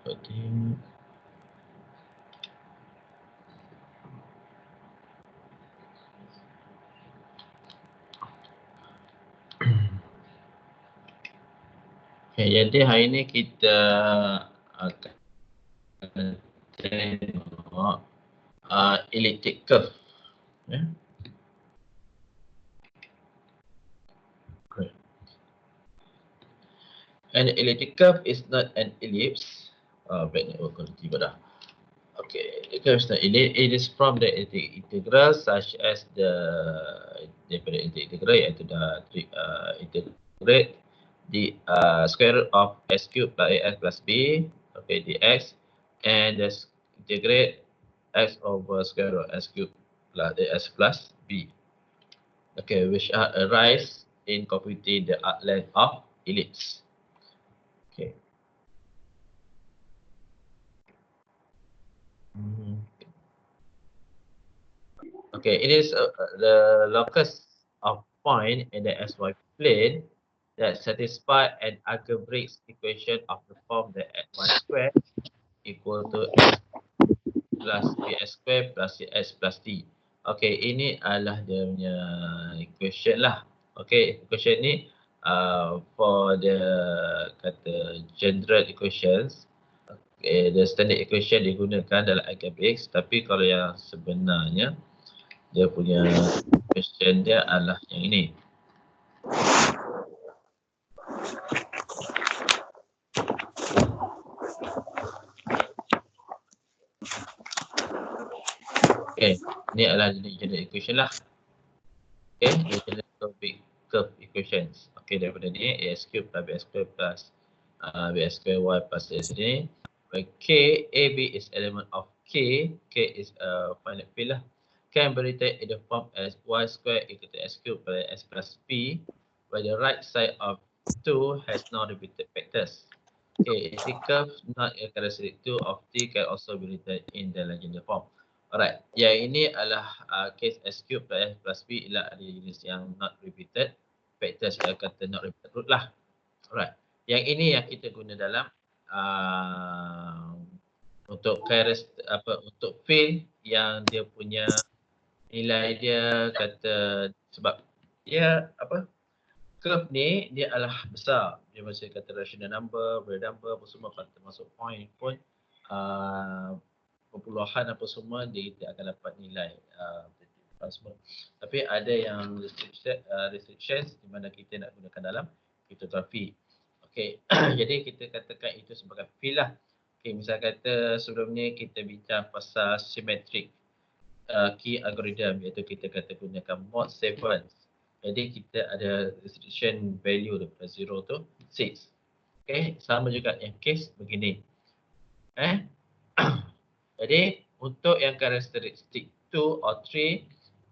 Okay, jadi hari ini kita akan tengok elliptic curve. Yeah. Great. An elliptic curve is not an ellipse. Bad network quality pada. Okay, the curve is not ellipse. It is from the integral such as daripada integral iaitu dah integrate the square root of s cube plus as plus b, okay, dx, and the integrate x over square root of s cube plus as plus b, okay, which are arise in computing the arc length of ellipse. Okay. Okay, it is the locus of point in the xy plane that satisfy an algebraic equation of the form that x squared equal to x plus bs squared plus cs plus t. Okay, ini adalah dia punya equation lah. Okay, equation ni for the kata general equations. Okay, the standard equation digunakan dalam algebraic, tapi kalau yang sebenarnya dia punya equation dia adalah yang ini. Okay, ni adalah general equation lah. Okay, general curve equations. Okay, daripada ni as cube plus bs square plus bs square y plus z ni. K, AB is element of K. K is a finite field lah. Can be written in the form as y square equal to s cube plus s plus p, where the right side of 2 has no repeated factors. Okay, if the curve not a characteristic 2 of T can also be written in the legendary form. Alright, yang ini adalah case s cube plus s plus b ialah ada jenis yang not repeated factors, yang kata not repeated root lah. Alright, yang ini yang kita guna dalam untuk untuk field yang dia punya nilai dia kata sebab dia curve ni dia adalah besar, dia masih kata rational number, real number apa semua, kalau termasuk point pun perpuluhan apa semua dia akan dapat nilai semua. Tapi ada yang restrictions di mana kita nak gunakan dalam kriptografi. Okey, jadi kita katakan itu sebagai field lah. Okey, misal kata sebelum ni kita bincang pasal symmetric key algorithm, iaitu kita kata gunakan mod 7. Jadi kita ada restriction value daripada 0 to 6. Okey, sama juga yang case begini. Jadi untuk yang karakteristik 2 or 3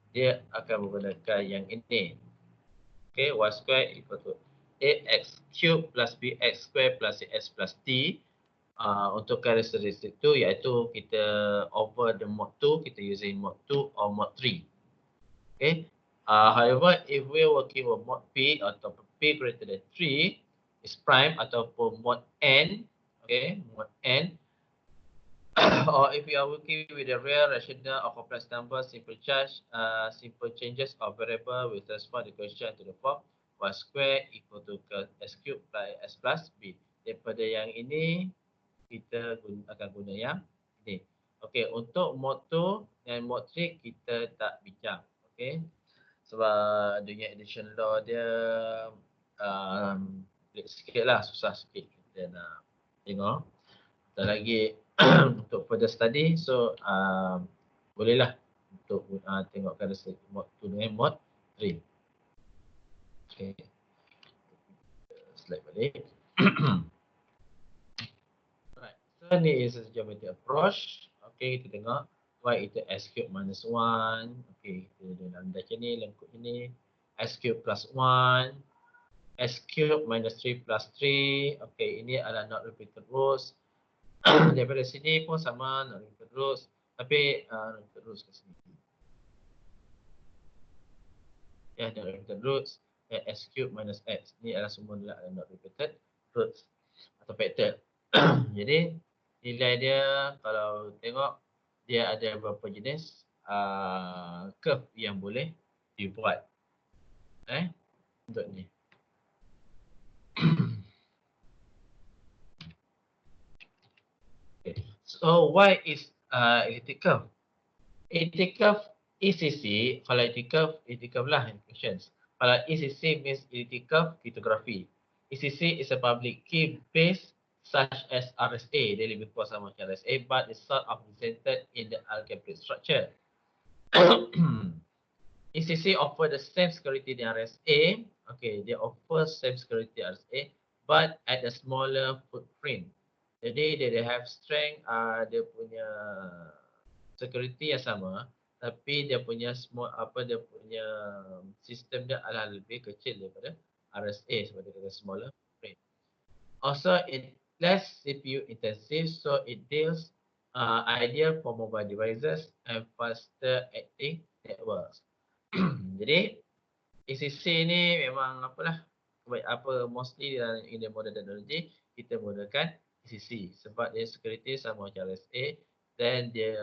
dia akan menggunakan yang ini. Okay, y square equal to ax cube plus bx square plus cs plus t. Untuk karakteristik 2 iaitu kita over the mod 2, kita using mod 2 or mod 3. Okay. However, if we working with mod p atau p greater than 3 is prime ataupun mod n, okay, mod n, or if you are working with a real, rational or complex number, simple changes of variable with respect to the equation to the form y square equal to s cube plus s plus b. Daripada yang ini kita akan guna yang ini. Okey, untuk mod 2 dan mod 3 kita tak bincang. Okey. Sebab adanya addition law dia pelik sikitlah, susah sikit kita nak tengok. Dan lagi untuk further study, so bolehlah untuk tengokkan mod 2 dengan mod 3. Okay, slide balik. Alright, so ni is a geometric approach. Okay, kita tengok y itu s cube minus 1. Okay, kita dalam macam ni, lengkuk ini s cube plus 1, s cube minus 3 plus 3. Okay, ini adalah not repeated roots. Daripada sini pun sama, not repeated roots, tapi repeated roots ke sini. Ya, not repeated roots, s cube minus x. Ini adalah semua adalah not repeated roots atau factor. Jadi nilai dia kalau tengok dia ada beberapa jenis curve yang boleh dibuat untuk ni. Okay. So why is elliptic curve? Elliptic curve ECC, kalau elliptic curve lah questions. Kalau ECC means elliptic curve cryptography. ECC is a public key base such as RSA, dia lebih kuat sama macam RSA, but it's sort of presented in the algebraic structure. ECC offer the same security than RSA. Okay, they offer same security RSA, but at a smaller footprint. Jadi dia have strength, dia punya security yang sama, tapi dia punya dia punya sistem dia adalah lebih kecil daripada RSA sebab dia kata smaller footprint. Also, it less CPU intensive, so it deals ideal for mobile devices and faster acting networks. Jadi ECC ni memang apalah mostly in the modern technology kita menggunakan ECC sebab dia security sama macam RSA dan dia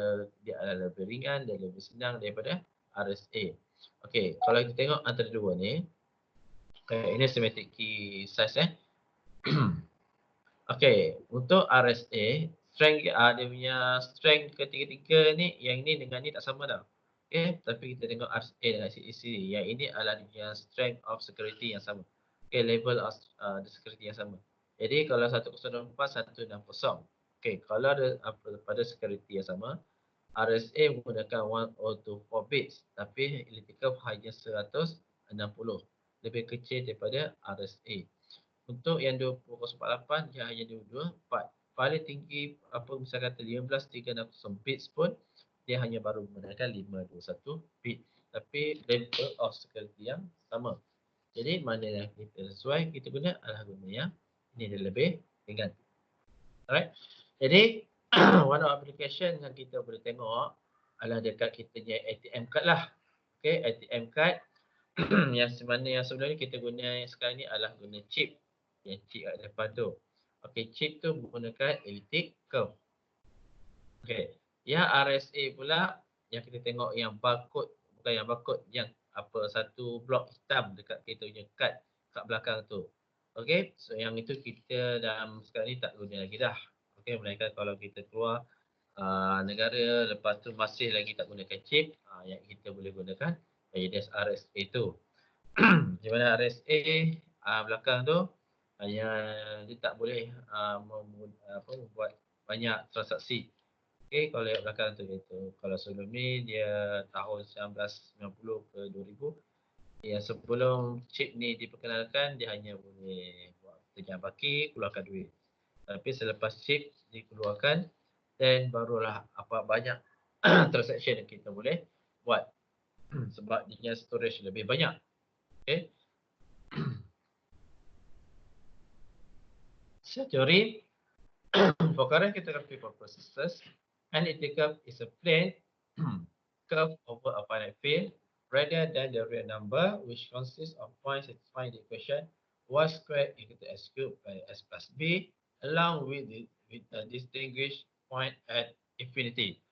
adalah lebih ringan dan lebih senang daripada RSA. Okey, kalau kita tengok antara dua ni, ini semantic key size Okey, untuk RSA strength dia punya strength ketiga-tiga ni, yang ni dengan ni tak sama tau. Okay, tapi kita tengok RSA dengan CEC. Yang ini adalah dia strength of security yang sama. Okay, level of the security yang sama. Jadi kalau 104, 160. Okay, kalau ada pada security yang sama, RSA menggunakan 1024 bits. Tapi elliptical hanya 160. Lebih kecil daripada RSA. Untuk yang 20048, dia hanya 224. Paling tinggi misal kata 15360 bits pun dia hanya baru menggunakan 521 bit, tapi level of security yang sama. Jadi mana yang kita sesuai kita guna adalah guna yang ini dia lebih ringan. Alright. Jadi one of application yang kita boleh tengok adalah dekat kita punya ATM card lah. Okay, ATM card yang sebenarnya yang sebelum ni kita guna sekarang ni adalah guna chip. Yang chip kat depan tu. Okay, chip tu menggunakan elliptic curve. Okay. Yang RSA pula yang kita tengok yang barcode, bukan yang barcode, yang satu blok hitam dekat kita punya kad kat belakang tu. Okay, so yang itu kita dalam sekarang ni tak guna lagi dah. Okay, melainkan kalau kita keluar negara lepas tu masih lagi tak gunakan chip, yang kita boleh gunakan jenis RSA tu. Di mana RSA belakang tu hanya dia tak boleh membuat banyak transaksi. Okey, kalau yang belakang tu gitu. Kalau sebelum ni dia tahun 1990 ke 2000, yang sebelum chip ni diperkenalkan dia hanya boleh buat kerja baki, keluarkan duit. Tapi selepas chip dikeluarkan dan barulah banyak transaction yang kita boleh buat sebab dia storage lebih banyak. Okey. Theory for current cryptography purposes, an elliptic curve is a plane curve over a finite field rather than the real number, which consists of points satisfying the equation y squared equal to s cubed by s plus b, along with a distinguished point at infinity,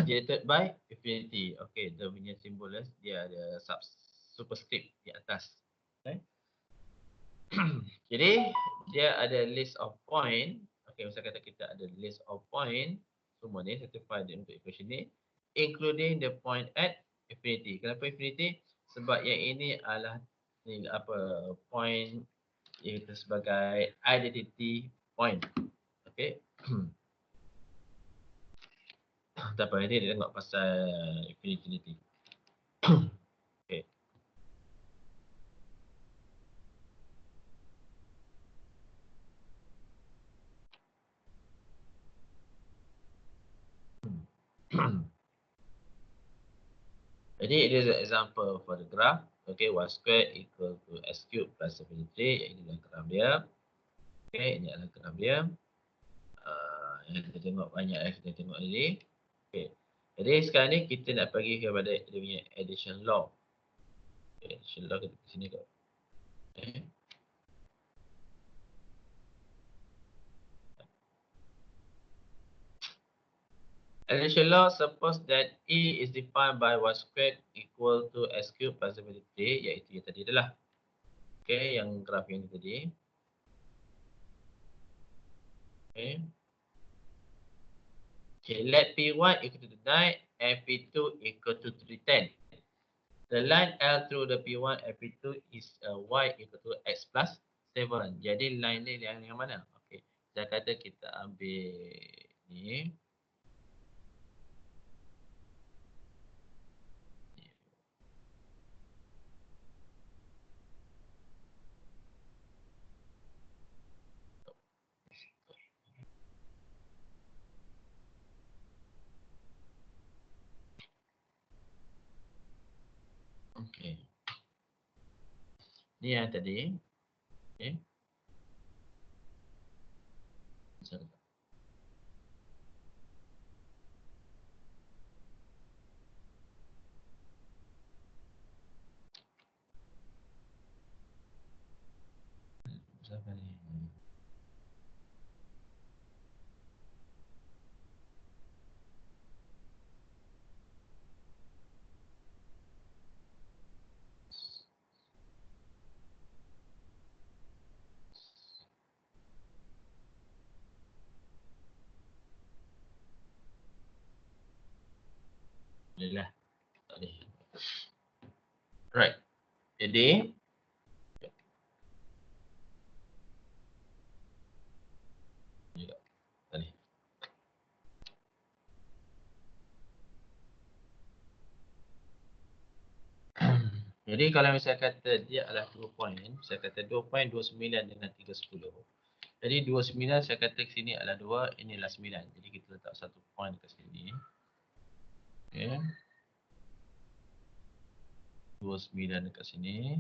denoted by infinity. Okay, the punya simbol dia ada superscript di atas. Okay. Jadi dia ada list of point. Okay, misal kata kita ada list of point, semua ni satisfy untuk equation ni, including the point at infinity. Kenapa infinity? Sebab yang ini adalah point itu sebagai identity point. Okay. Tak apa, nanti dia tengok pasal infinity. Okay. Jadi it is an example for the graph. Okay, y squared equal to s cubed plus 73. Ini adalah graph dia. Okay, ini adalah graph dia. Yang kita tengok banyak kita tengok tadi. Okay. Jadi sekarang ni kita nak pergi kepada dia punya addition law. Okay, addition law kita ke sini kot. Okay. Addition law, suppose that E is defined by y squared equal to x cube plus W 3, iaitu yang tadi adalah. Okay, yang graf yang tadi. Okay. Okay, let P1 equal to 9 and P2 equal to 310. The line L through the P1 and P2 is y equal to x plus 7. Jadi line ni yang mana? Okay. Saya kata kita ambil ni. Okay. Ni yang tadi. Okay. Siapa ni? Boleh lah. Tak boleh. Right. Jadi. Tak boleh. Jadi kalau misalnya kata dia adalah 2 point. Saya kata 2 point 29 dengan 310. Jadi 29 saya kata sini adalah 2. Ini adalah 9. Jadi kita letak 1 point dekat sini. Okay. 29 dekat sini.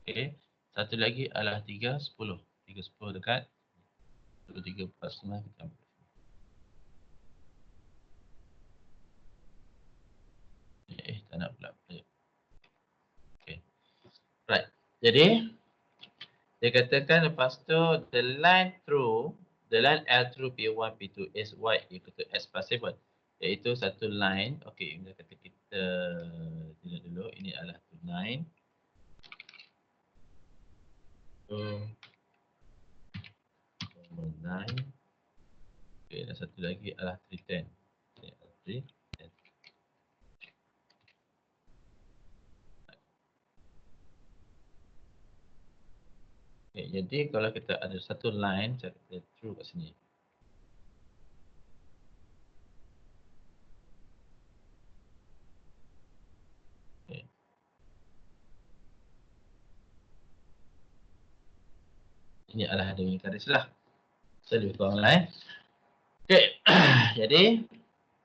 Okay. Satu lagi adalah 310. 310 dekat 23 plus 9 kita ambil. Tak nak pula. Okay. Right. Jadi dia katakan lepas tu the line L through P1 P2 is y equal to s plus 7. Iaitu satu line. Okay, kita kata kita tengok dulu. Ini adalah line. So 9. Okay, dan satu lagi adalah 310. Okay, 310. Okay, jadi kalau kita ada satu line, saya kata true kat sini. Okay. Ini adalah dengan garis lah. So, lebih kurang lah. Okay, jadi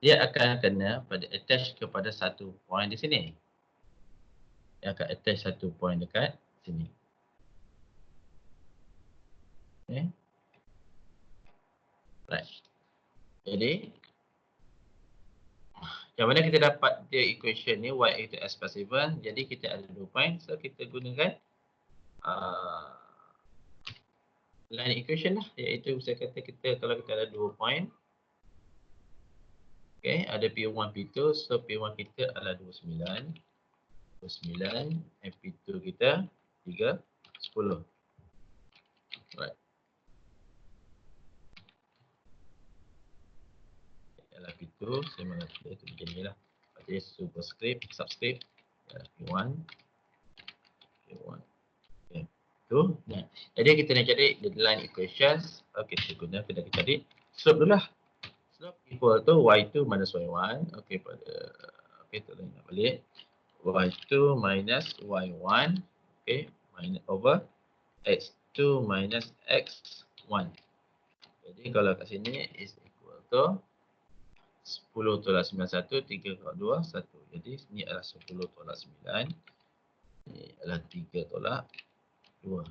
dia akan kena pada attach kepada satu point di sini. Dia akan attach satu point dekat sini. Okay. Right. Jadi, yang mana kita dapat dia equation ni y equal to s plus 7. Jadi kita ada 2 point. So kita gunakan line equation lah. Iaitu saya kata kita kalau kita ada 2 point. Okay, ada P1, P2. So P1 kita adalah 29. 29. And P2 kita 3, 10. Right. Adalah P2. Saya mengerti itu begini lah. Jadi superscript, subscript. P1. P1. Okay. Tu. Nah. Jadi kita nak cari the line equations. Okay, kita guna kita cari slope dulu lah. Slope equal to y2 minus y1. Okay, pada kita nak balik. y2 minus y1. Okay, minus over x2 minus x1. Jadi kalau kat sini is equal to 10 tolak 91, 3 tolak 2, 1. Jadi ini adalah 10 tolak 9. Ini adalah 3 tolak 2.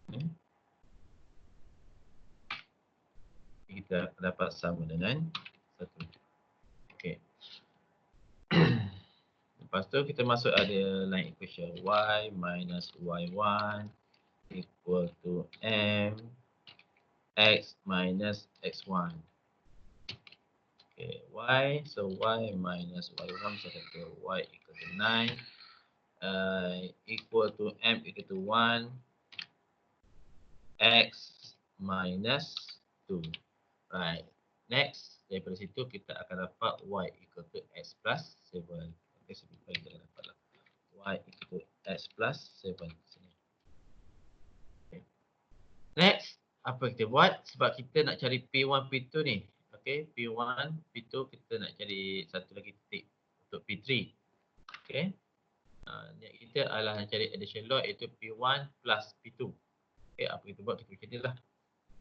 Okay. Kita dapat sama dengan 1. Okay. Lepas tu kita masuk ada line equation y minus y1 equal to m x minus x1. Okay, y, so y minus y1, saya kata y equal to 9, equal to m equal to 1, x minus 2. Right. Next, daripada situ kita akan dapat y equal to x plus 7. Okay, simplify kita akan dapat lah. Y equal to x plus 7. Sini. Okay. Next, apa kita buat? Sebab kita nak cari P1, P2 ni. Okay, P1, P2 kita nak cari satu lagi titik untuk P3. Okay. Niat kita adalah nak cari addition law iaitu P1 plus P2. Okay, apa kita buat? Kita macam ni lah.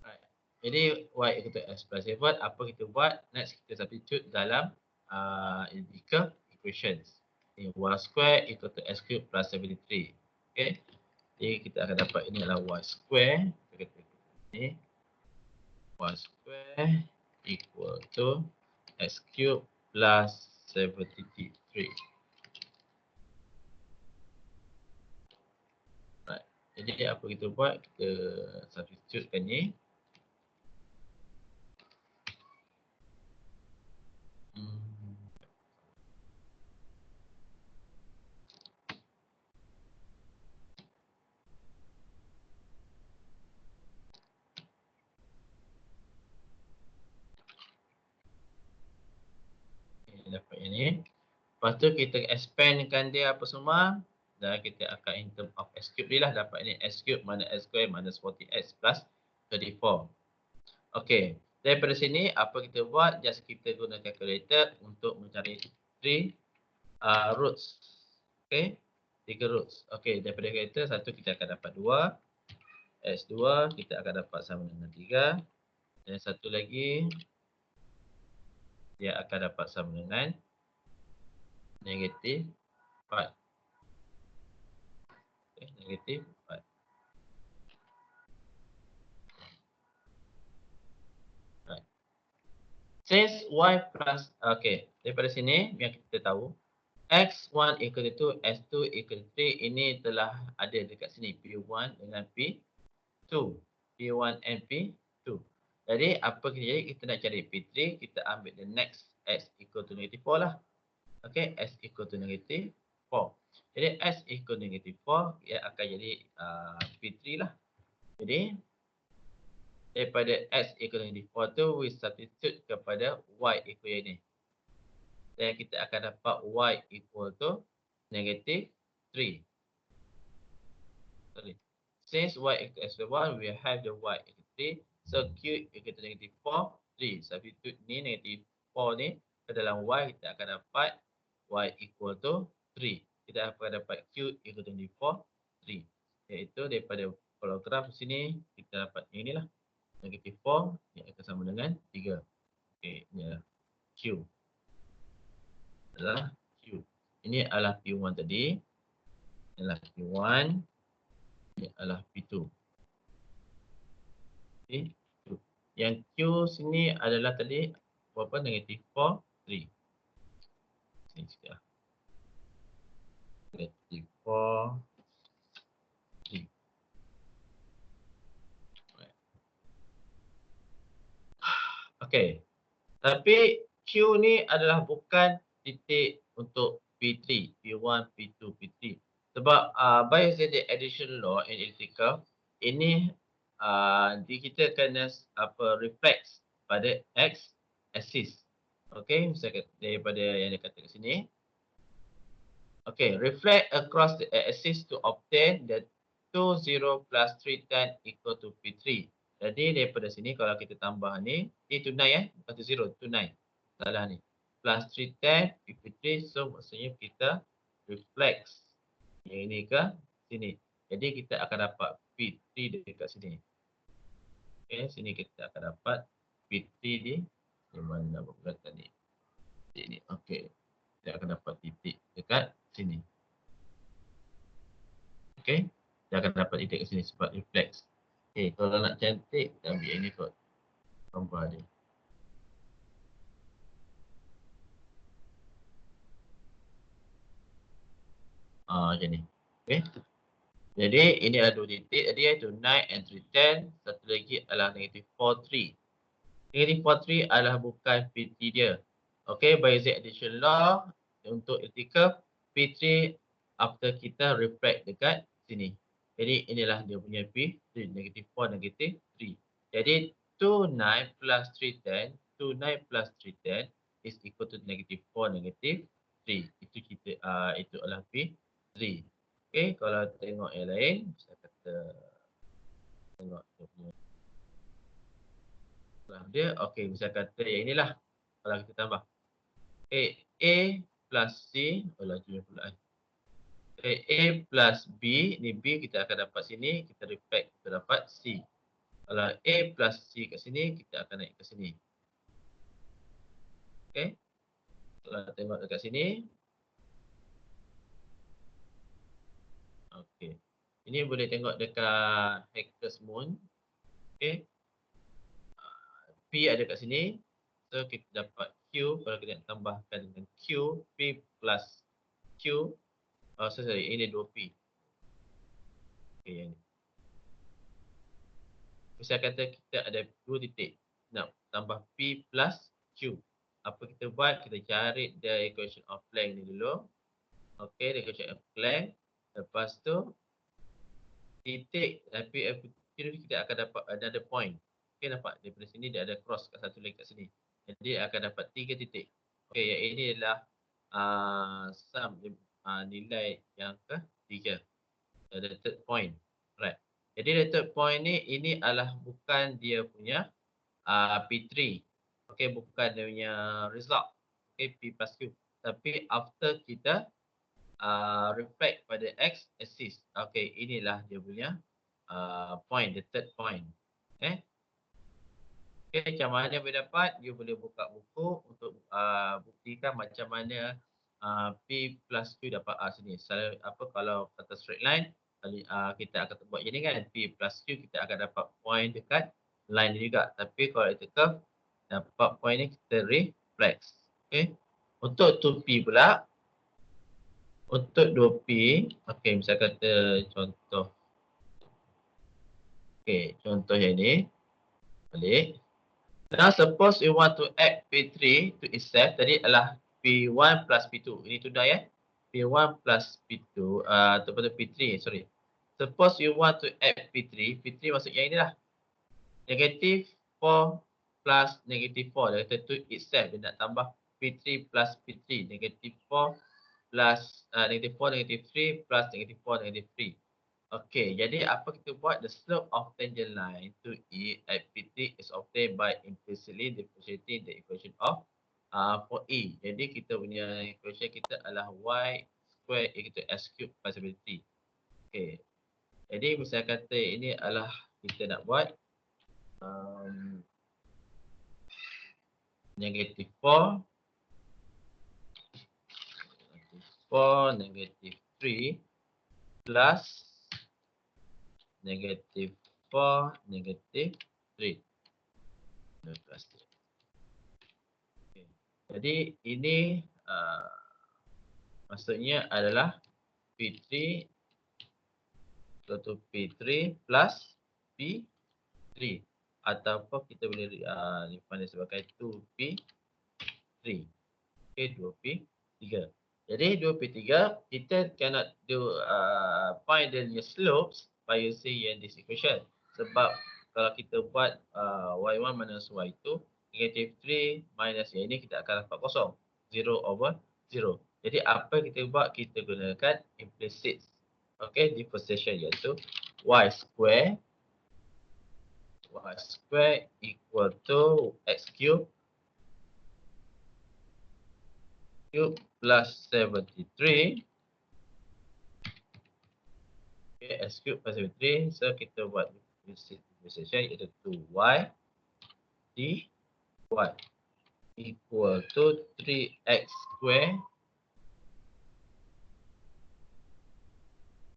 Right. Jadi y equal to x plus 7, apa kita buat? Next kita substitute dalam empirical equations. Ni y square equal to x cube plus 73. Okay. Jadi kita akan dapat ini adalah y square. Kita kata ni y square equal to x cube plus 73. Right. Jadi apa kita buat? Kita substitutekan ni. Dapat yang ni. Lepas tu kita expandkan dia apa semua. Dan kita akan in term of x cube ni lah. Dapat ni x cube minus x square minus 40x plus 34. Okay. Daripada sini apa kita buat? Just kita guna calculator untuk mencari 3 roots. Okay. 3 roots. Okay. Daripada calculator satu kita akan dapat 2. X2 kita akan dapat sama dengan 3. Dan satu lagi dia akan dapat sama dengan negatif 4. Okay, negatif 4. Right. Since y plus, okay, daripada sini yang kita tahu, x1 equal to 2, x2 equal to 3, ini telah ada dekat sini, P1 dengan P2. P1 and P2. Jadi, apa kita jadi? Kita nak cari P3, kita ambil the next x equal to negative 4 lah. Okay, x equal to negative 4. Jadi, x equal to negative 4, ia akan jadi P3 lah. Jadi, daripada x equal to negative 4 tu, we substitute kepada y equal yang ni. Dan kita akan dapat y equal to negative 3. Sorry. Since y equal to 1, we have the y equal to 3. So, q equal to negative 4, 3. Substitute ni, negative 4 ni, ke dalam y, kita akan dapat y equal to 3. Kita akan dapat q equal to negative 4, 3. Iaitu daripada program sini, kita dapat yang ni lah. Negative 4 yang akan sama dengan 3. Okey, ini adalah Q. Adalah Q. Ini adalah P1 tadi. Ini adalah P1. Ini adalah P2. Okey. Yang Q sini adalah tadi berapa? Negative 4, 3. Sini sikit lah. Negative 4, 3. Okey. Tapi Q ni adalah bukan titik untuk P3, P1, P2, P3. Sebab Biot-Saving addition law in electrical ini kita kena reflect pada x axis. Okey, misalkan daripada yang dia kata kat sini. Okey, reflect across the axis to obtain the 20 plus 310 equal to P3. Jadi daripada sini kalau kita tambah ni, ni tunai bukan tu 0, tunai. Salah ni. Plus 310 P3, so maksudnya kita reflect yang ini ke sini. Jadi kita akan dapat P3 dekat sini. Okey, sini kita akan dapat P3 di mana buat tadi. Ini okey. Kita akan dapat titik dekat sini. Okey. Dia akan dapat titik kat sini sebab reflex. Okey, kalau nak cantik, kita ambil ini kot. Gambar dia. Macam ni. Okey. Jadi ini ada 2 titik tadi iaitu 9 and 310. Satu lagi adalah negative 43. Negative 43 adalah bukan P3 dia. Okay, by Z addition law untuk elliptical P3 after kita reflect dekat sini. Jadi inilah dia punya P3, negative 4, negative 3. Jadi 29 plus 310, 29 plus 310 is equal to negative 4, negative 3. Itu kita itu adalah P3. Okay, kalau tengok yang lain, saya kata tengok dia punya dia. Okay, saya kata yang inilah kalau kita tambah. A plus C, laju pula. A plus B, ni B kita akan dapat sini, kita reflect, kita dapat C. Kalau A plus C kat sini, kita akan naik ke sini. Okay, kalau tengok dekat sini. Okay, ini boleh tengok dekat Hector's Moon. Okay, P ada kat sini. So kita dapat Q, kalau kita nak tambahkan dengan Q, P plus Q. Sorry, ini 2P. Okay, yang ni. Saya kata kita ada 2 titik. Nak tambah P plus Q. Apa kita buat? Kita cari the equation of length ni dulu. Okay, the equation of length. Lepas tu, titik P Q kita akan dapat another point. Okay, nampak? Daripada sini dia ada cross kat satu lagi kat sini. Jadi akan dapat 3 titik. Okay, yang ini adalah sum nilai yang ketiga. The third point. Right. Jadi the third point ni, ini adalah bukan dia punya P3. Okay, bukan dia punya result. Okay, P plus Q. Tapi after kita reflect pada X axis. Okay, inilah dia punya point, the third point. Okay. Okay, macam mana boleh dapat? You boleh buka buku untuk buktikan macam mana P plus Q dapat sini. Selalu, apa kalau kata straight line, kita akan buat ini kan, P plus Q kita akan dapat point dekat line ni juga. Tapi kalau itu curve, dapat point ni kita reflex. Okay. Untuk 2P pula, untuk 2P, okay, misal kata contoh. Okay, contoh yang ni, balik. Now suppose you want to add P3 to itself, tadi adalah P1 plus P2. Ini tu dah ya. P1 plus P2, ataupun P3, sorry. Suppose you want to add P3, P3 maksudnya inilah. Negative 4 plus negative 4. Dia kata to itself, dia nak tambah P3 plus P3. Negative 4 plus negative 4, negative 3 plus negative 4, negative 3. Okay, jadi apa kita buat? The slope of tangent line to E at P3 is obtained by implicitly differentiating the equation of for E. Jadi kita punya equation kita adalah Y square equal to S cube plus P3. Okay, jadi misalnya kata ini adalah kita nak buat negative 4, negative 3 plus negative 4, negative 3. Plus 3. Okay. Jadi ini maksudnya adalah P3 atau P3 plus P3 ataupun kita boleh dipanggil sebagai 2P3. Okay, 2P3. Jadi 2P3 kita cannot do find the slopes by using this equation. Sebab kalau kita buat y1 minus y2 negative 3 minus yang ini kita akan dapat kosong. 0 over 0. Jadi apa yang kita buat? Kita gunakan implicit differentiation iaitu y square equal to x cube plus 73. Okay, x cube plus 73. So kita buat implicit differentiation iaitu 2y dy equal to 3x square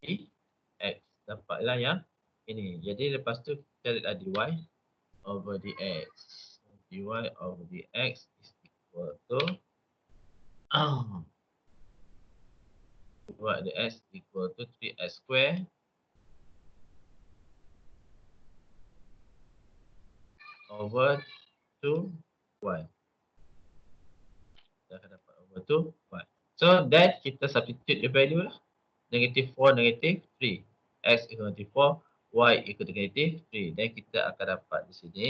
dx. Dapatlah yang ini. Jadi lepas tu kita carilah dy over dx. Dy over dx is equal to buat dx equal to 3x square over 2y. Kita akan dapat over 2y. So then kita substitute the value lah. Negative 4, negative 3. X equal to 4, y equal to negative 3. Dan kita akan dapat di sini.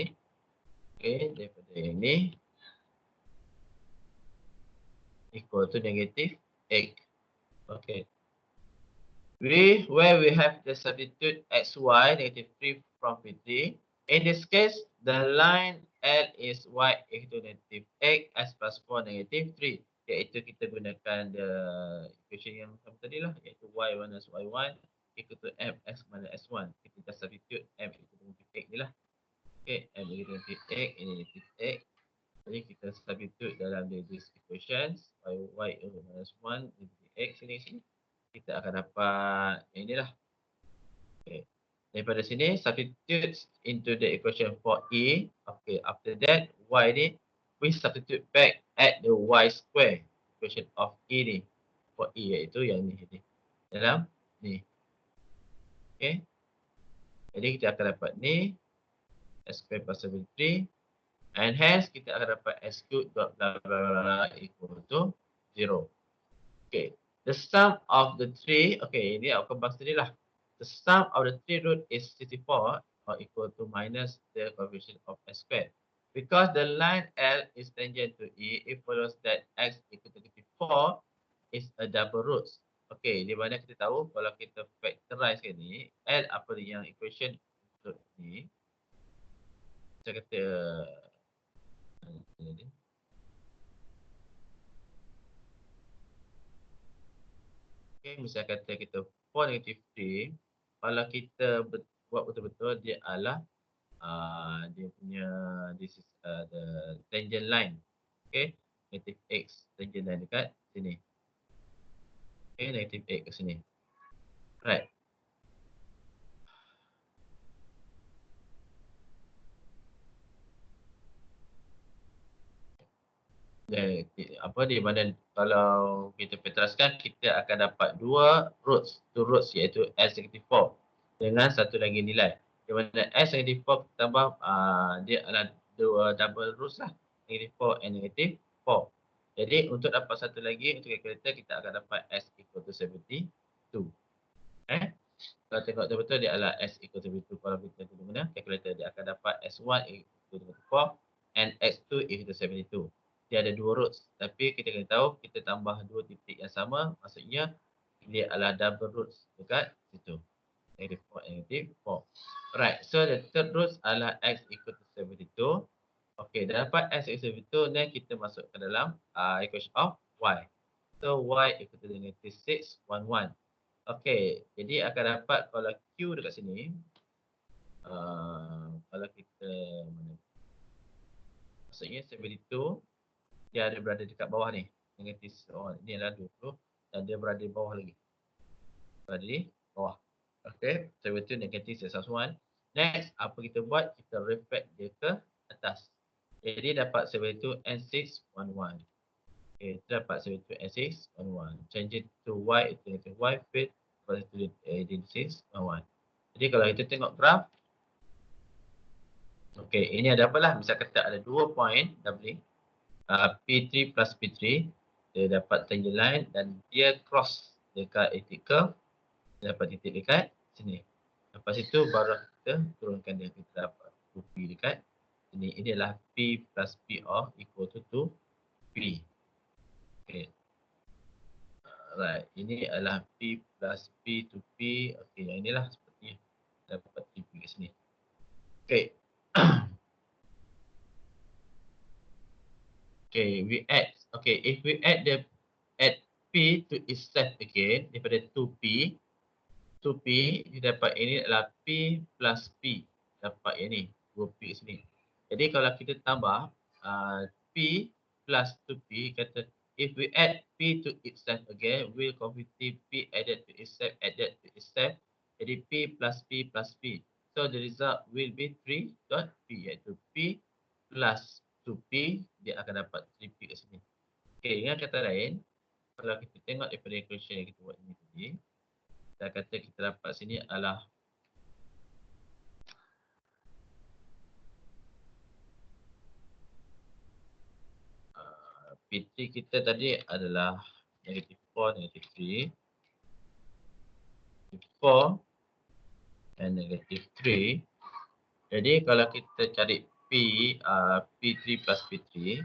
Okay, daripada yang ni. Equal to negative 8. Okay. Where we have the substitute xy, negative 3 from P3. In this case, the line L is y equal to negative 8, x plus 4, negative 3. Iaitu kita gunakan the equation yang sama tadi lah. Iaitu y minus y1 equal to mx minus s1. Kita substitute m equal to negative 8 ni lah. Okay, m equal to negative 8, ini negative 8. Jadi kita substitute dalam this equations. Y equal to minus 1, negative 8 sini. Kita akan dapat yang inilah. Okay. Daripada sini, substitute into the equation for E. Okay, after that, Y ni, we substitute back at the Y square equation of E ni. For E iaitu yang ni. Dalam ni. Okay. Jadi kita akan dapat ni. S square plus 73. And hence, kita akan dapat S cube dot blah blah blah equal to 0. Okay. The sum of the three, okay, ini outcome box tadi lah. The sum of the three root is 64 or equal to minus the coefficient of x squared. Because the line L is tangent to E, it follows that x equal to 64 is a double root. Okay, di mana kita tahu kalau kita factorize ni, L apa yang equation root ni, saya kata okay, misal kata kita 4 negative 3, kalau kita buat betul-betul dia adalah dia punya this is the tangent line. Okay, negative x tangent line dekat sini. Okay, negative x ke sini. Right. Dan apa di mana kalau kita factoriskan kita akan dapat dua roots, two roots iaitu s negative 4 dengan satu lagi nilai. Di mana s negative 4 tambah dia adalah dua double roots lah, negative 4 and negative 4. Jadi untuk dapat satu lagi untuk calculator kita akan dapat s equal to 72. Kalau tengok betul-betul dia adalah s equal to 72. Kalau kita guna calculator dia akan dapat s1 equal to 4 and x2 equal to 72. Dia ada dua roots, tapi kita kena tahu kita tambah dua titik yang sama, maksudnya dia adalah double roots dekat situ. Negative 4 and negative 4. Alright, so the third roots adalah x equal to 72. Okay, dah dapat x equal to 72, then kita masuk ke dalam equation of y. So y equal to negative 611. Okay, jadi akan dapat kalau q dekat sini, kalau kita maksudnya 72, dia ada berada dekat bawah ni. Negatif, ni adalah 20 dan dia berada di bawah lagi. Berada di bawah. Okay, so itu negatif 611. Next, apa kita buat? Kita reflect dia ke atas. Jadi dapat 72 and 611. Okay, dapat 72 and 611. Change it to y, itu negatif y, fit, positive 611. Jadi kalau kita tengok graf, okay, ini ada apalah? Misal kata ada 2 point doubling. P3 plus P3 dia dapat tangent line dan dia cross dekat elliptic curve, dia dapat titik dekat sini. Lepas itu baru kita turunkan dia, kita dapat 2P dekat sini. Ini adalah P plus P of equal to 2P. Okay. Alright, ini adalah P plus P to P. Okay, yang inilah seperti dapat 3P kat sini. Okay. Okay, we add. Okay, if we add P to itself again, daripada 2P, dia dapat ini adalah P plus P. Dapat yang ni, 2P kat sini. Jadi kalau kita tambah P plus 2P, kata if we add P to itself again, we'll compute P added to itself, Jadi P plus P plus P. So the result will be 3 dot P, iaitu P plus 2P, dia akan dapat 3P kat sini. Okay, dengan kata lain, kalau kita tengok daripada equation yang kita buat ni tadi, kita kata kita dapat sini adalah P3 kita tadi adalah negative 4, negative 3. 4 and negative 3. Jadi kalau kita cari P3 plus P3,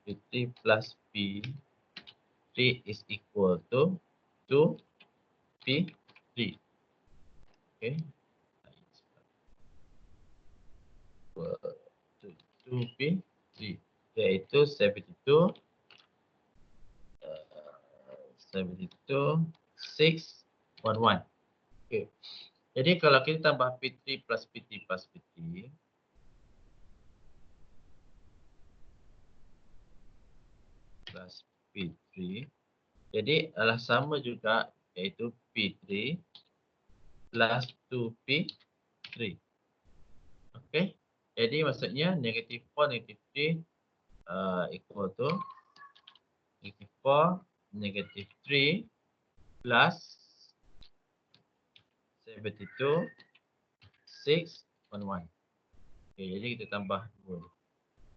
P3 plus P3 is equal to 2P3. Okay. Equal to 2P3. Iaitu 72, 611. Okay. Jadi kalau kita tambah P3 plus P3 plus P3, plus P3, jadi adalah sama juga, iaitu P3 plus 2P3. Okay. Jadi maksudnya negative 4, negative 3 equal to negative 4, negative 3 plus 72, 611. Okay, jadi kita tambah 2.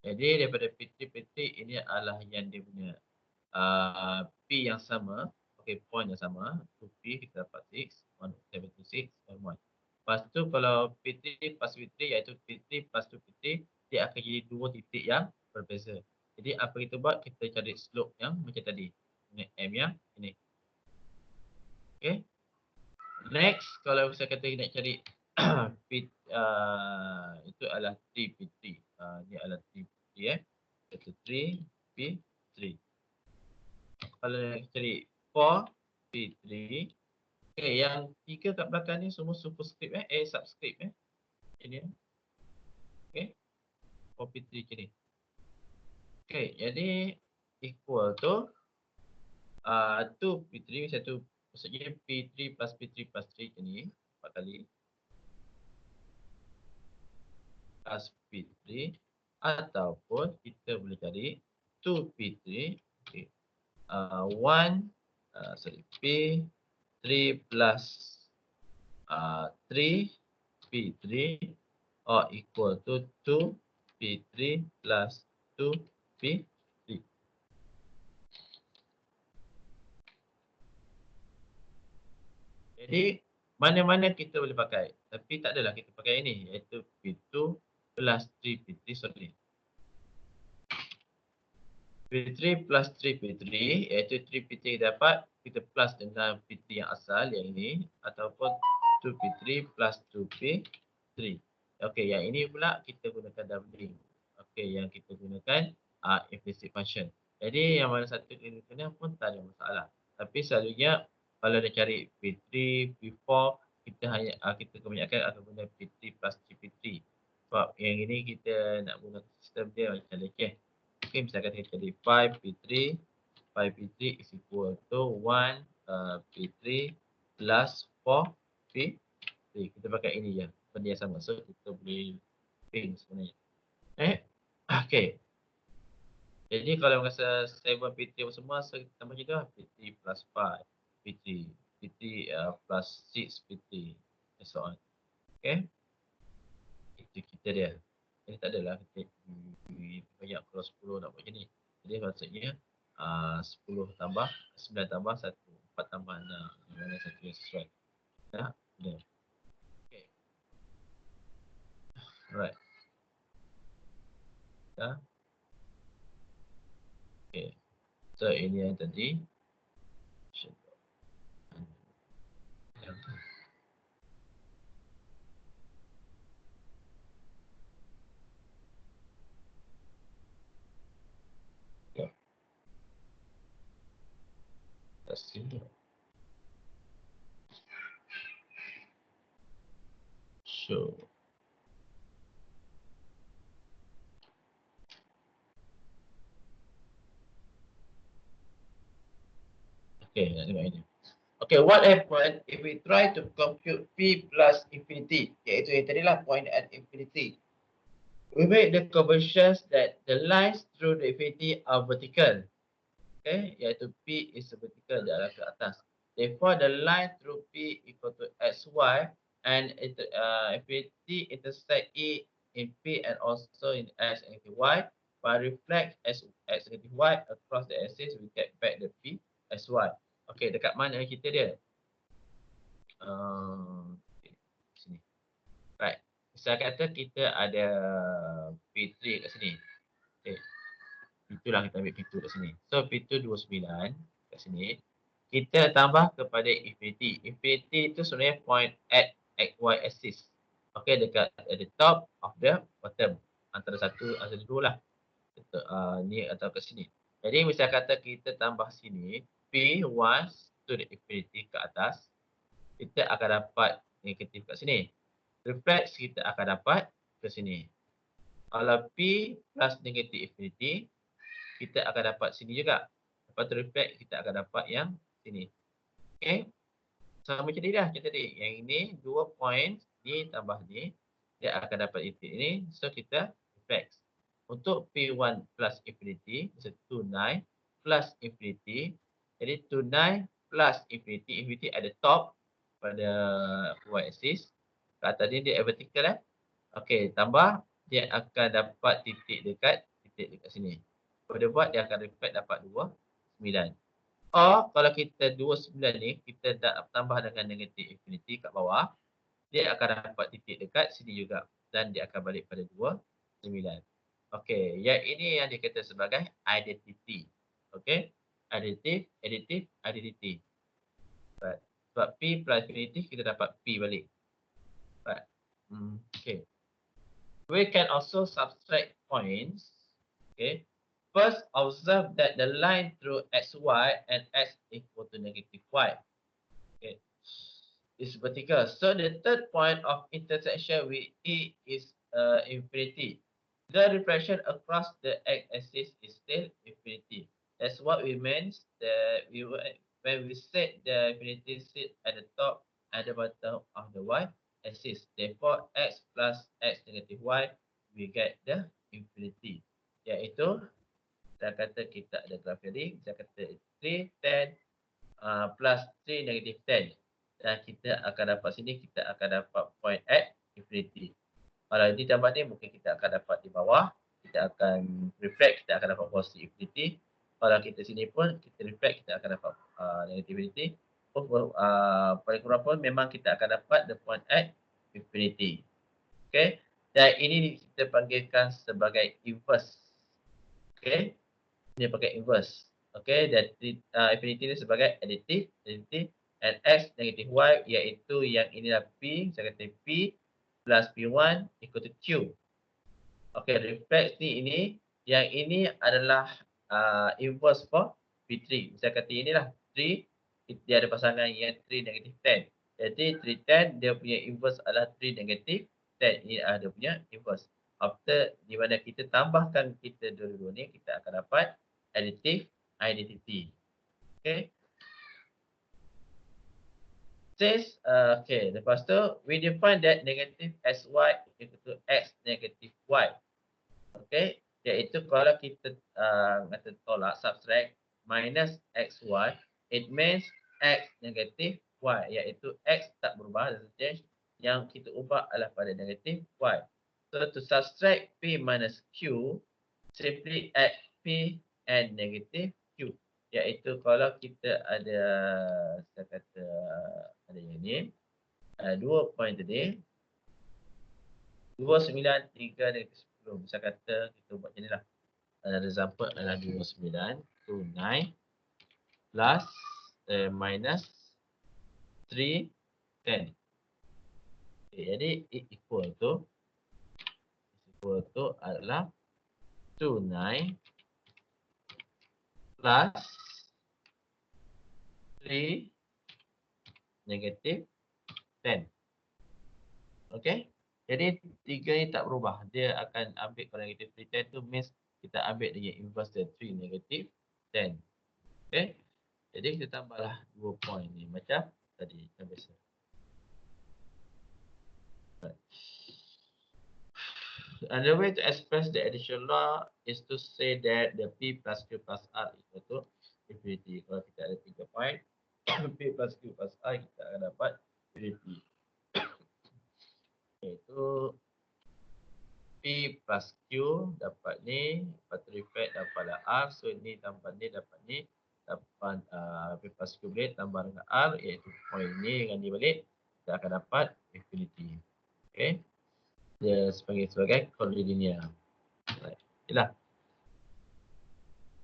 Jadi daripada P3 ini adalah yang dia punya P yang sama. Okay, point yang sama. 2P kita dapat 6, 176, 11. Lepas tu kalau P3 plus P3 iaitu P3 plus 2P3, dia akan jadi dua titik yang berbeza. Jadi apa kita buat? Kita cari slope yang macam tadi. Ini M yang ini. Okay. Next, kalau saya kata nak cari itu adalah 3P3. Ini adalah 3P3 Itu 3P3. Kalau nak cari 4P3, okay, yang 3 kat belakang ni semua superscript subscript ini. Okay. 4P3 macam ni. Okay, jadi equal to 2P3 satu. Maksudnya P3 plus P3 plus 3 macam ni. 4 kali. Plus P3. Ataupun kita boleh cari 2P3. Okay. 3 plus 3P3 or equal to 2P3 plus 2P3. Jadi mana-mana kita boleh pakai, tapi tak adalah kita pakai ini, iaitu P2 plus 3P3, sorry. P3 plus 3P3 iaitu 3P3 dapat kita plus dengan P3 yang asal yang ini ataupun 2P3 plus 2P3. Okey, yang ini pula kita gunakan doubling. Okey, yang kita gunakan implicit function. Jadi yang mana satu kita kena pun tak ada masalah. Tapi selalunya kalau nak cari P3, P4, kita kebanyakan akan guna P3 plus 3P3. Sebab yang ini kita nak guna sistem dia macam leceh. Okay, misalkan kita cari 5P3 is equal to 1P3 plus 4P3. Kita pakai ini je, benda yang sama. So, kita boleh pin sebenarnya. Okay. Jadi, kalau rasa 7P3 semua, so kita tambah je dah. P3 plus 5P3. P3 plus 6P3. And so on. Okay. Itu kita dia. Jadi tak adalah kita banyak kalau 10 nak buat macam ni. Jadi maksudnya 10 tambah 9 tambah 1, 4 tambah 6. Mana satu yang sesuai. Ya, boleh. Okay. Alright. Ya. Okay. So ini yang tadi. Sini. Show. Okay, nak tengok ini. Okay, what happen if we try to compute P plus infinity? Iaitu yang tadilah point at infinity. We make the conversions that the lines through the infinity are vertical. Okay, iaitu P is vertical di arah ke atas. Therefore, the line through P equal to XY and infinity intersect E in P and also in X and Y. by reflect x negative y across the axis, we get back the p as y. Okay, dekat mana kita dia? Okay, sini. Right. Misal kata kita ada P3 kat sini. Okay. P2 lah, kita ambil P2 kat sini. So P2 29 kat sini. Kita tambah kepada infinity. Infinity itu sebenarnya point at xy axis. Okay, dekat at the top of the bottom. Antara satu, antara dua lah. Ni atau ke sini. Jadi misal kata kita tambah sini, P1 to the infinity ke atas, kita akan dapat negatif kat sini. Reflex kita akan dapat ke sini. Kalau P plus negatif infinity, kita akan dapat sini juga. Lepas tu reflex kita akan dapat yang sini. Okay. Sama macam ni dah kita tadi. Yang ini 2 point ni tambah ni, dia akan dapat titik ni. So kita reflex. Untuk P1 plus infinity, so 29 plus infinity. Jadi 29 plus infinity, infinity at the top pada y-axis. Ke atas ni dia vertical eh. Okey, tambah dia akan dapat titik dekat sini. Kalau dia buat, dia akan reflect dapat 29. Or kalau kita 29 ni, kita tambah dengan negatif infinity kat bawah, dia akan dapat titik dekat sini juga. Dan dia akan balik pada 29. Okey, yang ini yang dikata sebagai identity. Okey, identity. Right. Sebab P plus infinity, kita dapat P balik. Right. Okay. We can also subtract points. Okay. First, observe that the line through xy and x equal to negative y. Okay. Is vertical. So the third point of intersection with E is infinity. The reflection across the x-axis is still infinity. That's what we meant that when we set the infinity sit at the top and the bottom of the y-axis. Therefore, x plus x negative y, we get the infinity. Iaitu, kita kata kita ada graf tadi, kita kata 3, 10 plus 3 negative 10. Dan kita akan dapat sini, kita akan dapat point at infinity. Kalau ditambah ni, mungkin kita akan dapat di bawah. Kita akan reflect, kita akan dapat positive infinity. Kalau kita sini pun, kita reflect, kita akan dapat negative infinity. Paling kurang pun, memang kita akan dapat the point at infinity. Okay. Dan ini kita panggilkan sebagai inverse. Okay. Ini pakai inverse. Okay. Dan infinity ni sebagai additive. And x negative y, iaitu yang inilah P, saya kata P plus P1 equal to Q. Okay, reflex ni ini, yang ini adalah inverse for P3. Saya kata inilah 3, dia ada pasangan yang 3 negative 10. Jadi 3 10, dia punya inverse adalah 3 negative 10. Ini adalah dia punya inverse. After, di mana kita tambahkan kita dua-dua ni, kita akan dapat additive identity. Okay. Says, okay, lepas tu, we define that negative xy equal to x negative y. Okay, iaitu kalau kita kata tolak, subtract, minus xy, it means x negative y, iaitu x tak berubah, doesn't change. Yang kita ubah adalah pada negative y. So, to subtract p minus q, simply add p and negative q. Iaitu kalau kita ada, saya kata, ada yang ni, 2 point tadi, 29, 3 dan 10. Misal kata, kita buat macam ni lah. Example adalah 29, 29 plus minus 3, 10. Okay, jadi equal to adalah 29 plus 3 negative 10. Okay. Jadi 3 ni tak berubah. Dia akan ambil kalau negative 3, 10 tu means kita ambil dia inverse dia 3 negative 10. Okay. Jadi kita tambahlah 2 point ni macam tadi. Macam biasa. Another way to express the addition law is to say that the P plus Q plus R equal to infinity. Kalau kita ada 3 point, P plus Q plus R, kita akan dapat infinity. Itu P plus Q dapat ni, lepas tu reflect dapatlah R. So ni tambah ni dapat ni, dapat P plus Q boleh tambah dengan R iaitu point ni dengan ni balik, kita akan dapat infinity. Okay, dia sebagai collinear. Right. Itulah.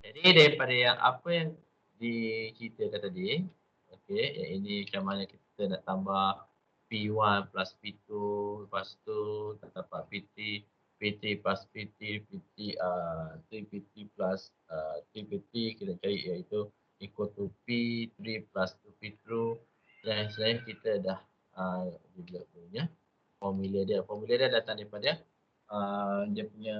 Jadi daripada yang apa yang diceritakan tadi, okey, yang ini macam mana kita nak tambah P1 plus P2, lepas tu tak dapat PT, PT plus PT, PT 3PT plus 3PT kita cari iaitu equal to P3 plus 2P2 dan sebenarnya kita dah juga punya formula dia. Formula dia datang daripada dia punya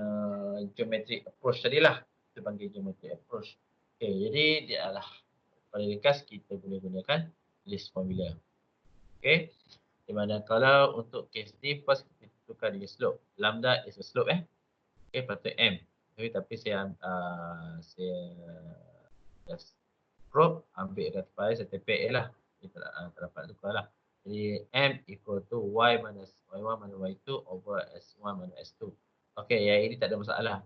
geometric approach tadilah. Kita panggil geometric approach. Okay, jadi dia adalah pada ringkas kita boleh gunakan list formula. Okay, di mana kalau untuk case ni first kita tukar dengan slope. Lambda is a slope Okay, patut M. Tapi saya just probe, ambil rectifier, saya tepek je lah. Kita tak dapat tukar lah. Jadi M equal to Y minus Y1 minus Y2 over S1 minus S2. Okay, yang ini tak ada masalah.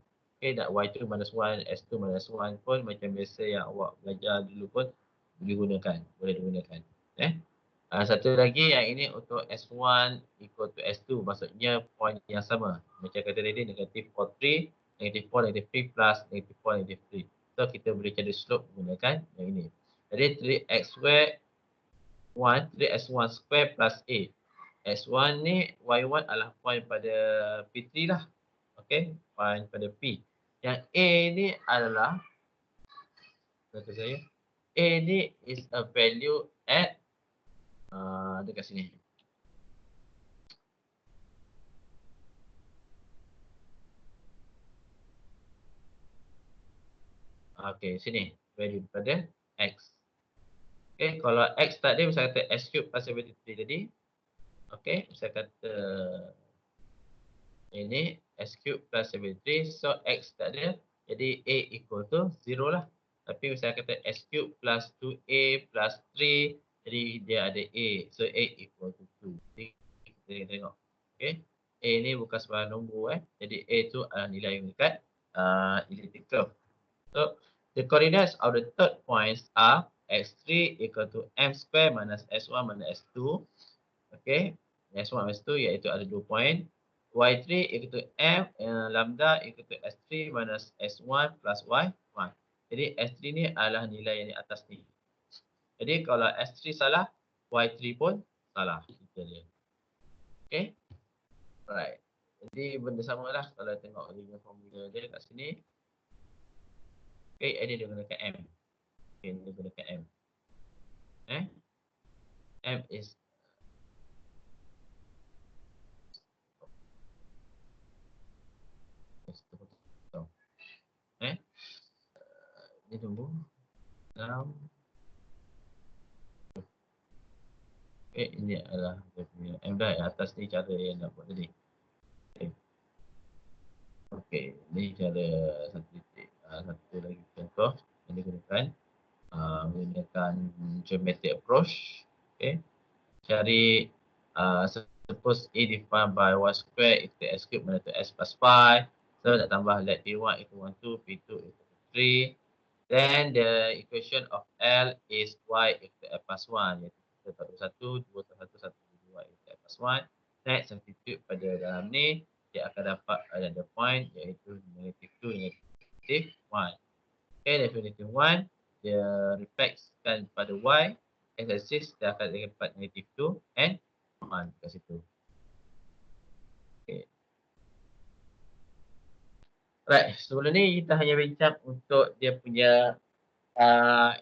Okay, nak Y2 minus 1, S2 minus 1 pun macam biasa yang awak belajar dulu pun digunakan. Boleh digunakan. Satu lagi yang ini untuk S1 equal to S2. Maksudnya point yang sama. Macam kata tadi, negative 4, 3, negative 4, negative 3 plus negative 4, negative 3. So kita boleh cari slope menggunakan yang ini. Jadi 3x square 1, 3x1 square plus A. S1 ni Y1 adalah point pada P3 lah. Okay, point pada P. Yang A ni adalah, kata saya, A ni is a value at dekat sini. Okay, sini. Value pada X. Okay, kalau X tadi, saya kata S cube plus 73 tadi. Okay, saya kata ini S cube plus 73. So, X tak ada. Jadi, A equal to 0 lah. Tapi, saya kata S cube plus 2A plus 3. Jadi, dia ada A. So, A equal to 2. Jadi, kita tengok. Okay. A ni bukan sebarang nombor. Jadi, A tu adalah nilai yang dekat elliptic curve. So, the coordinates of the third points are x3 equal to m square minus s1 minus s2. Okay, s1 minus s2 iaitu ada 2 point. y3 equal to m lambda equal to s3 minus s1 plus y1. Jadi s3 ni adalah nilai yang di atas ni. Jadi kalau s3 salah, y3 pun salah. Kita dia. Okay, alright. Jadi benda sama lah kalau tengok dengan formula dia kat sini. Okay, ini dia gunakan M. Okay, dia gunakan M. M is ni tunggu. 6. Ini adalah dia punya M dah atas ni cara yang nak buat tadi. Okay, ni cara satu titik. Satu lagi contoh yang digunakan menggunakan geometric approach. Okay, cari suppose A defined by y square equal to s cube minus s plus 5. So nak tambah let P1 equal 1, 2, P2 equal to 3. Then the equation of L is y equal to f plus 1. Iaitu kita tahu 1, 2 1, 1 2 equal to f plus 1. Next, substitute pada dalam ni, dia akan dapat ada point iaitu negative 2, negative 1. Okay, negative 1, dia reflectkan pada y. X-axis, dia akan dapat negative 2 and 1 kat situ. Okay. Right, sebelum ni kita hanya bincang untuk dia punya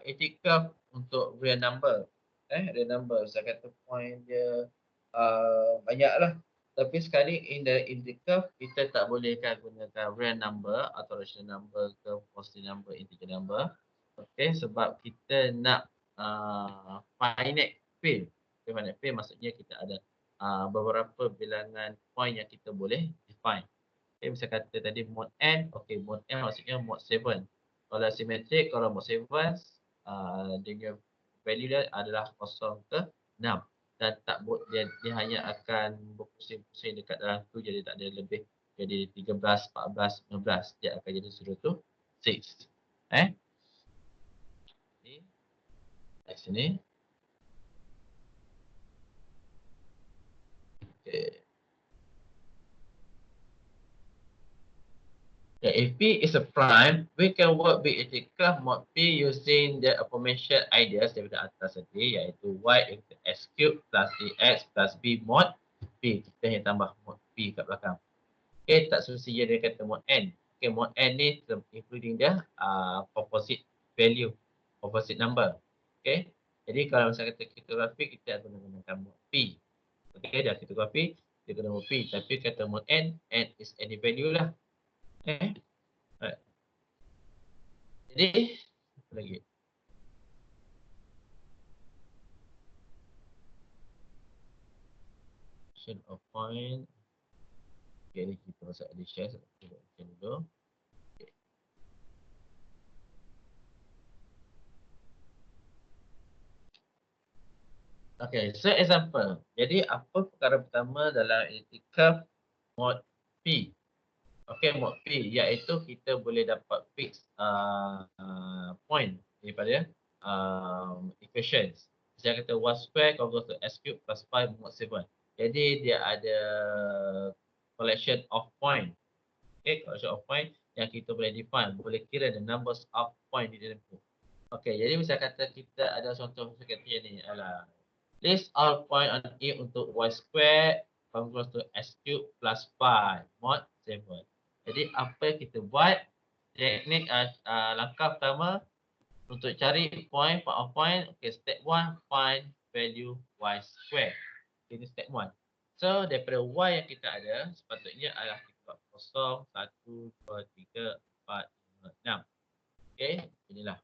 elliptic curve untuk real number. Real number. Saya kata point dia banyak lah. Tapi sekali in the elliptic curve, kita tak bolehkan gunakan real number atau rational number ke positive number, integer number. Okay, sebab kita nak finite field. Finite field maksudnya kita ada beberapa bilangan point yang kita boleh define. Okay, bisa kata tadi mod n. Okay, mod n maksudnya mod 7. Kalau simetrik, kalau mod 7, dengan value dia adalah 0 ke 6. Dan tak dia hanya akan berpusing-pusing dekat dalam tu, jadi tak ada lebih Jadi 13, 14, 15. Dia akan jadi 0 to 6. Ni, kat sini. Okay. If P is a prime, we can work with etika mod P using the aforementioned ideas daripada atas tadi, iaitu Y equal S cube plus AX plus B mod P. Kita yang tambah mod P kat belakang. Okay, tak semestinya dia kata mod N. Okay, mod N ni including dia composite value, composite number. Okay, jadi kalau misalnya kata kriptografi, kita akan menggunakan mod P. Okay, dah kriptografi, dia guna mod P. Tapi kata mod N is any value lah. Okay. Right. Jadi, apa lagi? Addition of point. Okay, ni kita masuk addition. Kita addition dulu. Okay. Okay, so example. Jadi, apa perkara pertama dalam etika mod P? Okay, mod P iaitu kita boleh dapat fix point daripada equations. Saya kata 1 square equals to S cube plus 5 mod 7. Jadi dia ada collection of point. Okay, collection of point yang kita boleh define, boleh kira the numbers of point di dalam tu. Okay, jadi misalnya kata kita ada contoh seperti ni adalah list all point on E untuk Y square equals to S cube plus 5 mod 7. Jadi apa yang kita buat, teknik langkah pertama untuk cari point of point. Okay, step 1 find value Y square. Ini step 1. So daripada Y yang kita ada, sepatutnya adalah kita buat 0, 1, 2, 3, 4, 5, 6. Okay, inilah.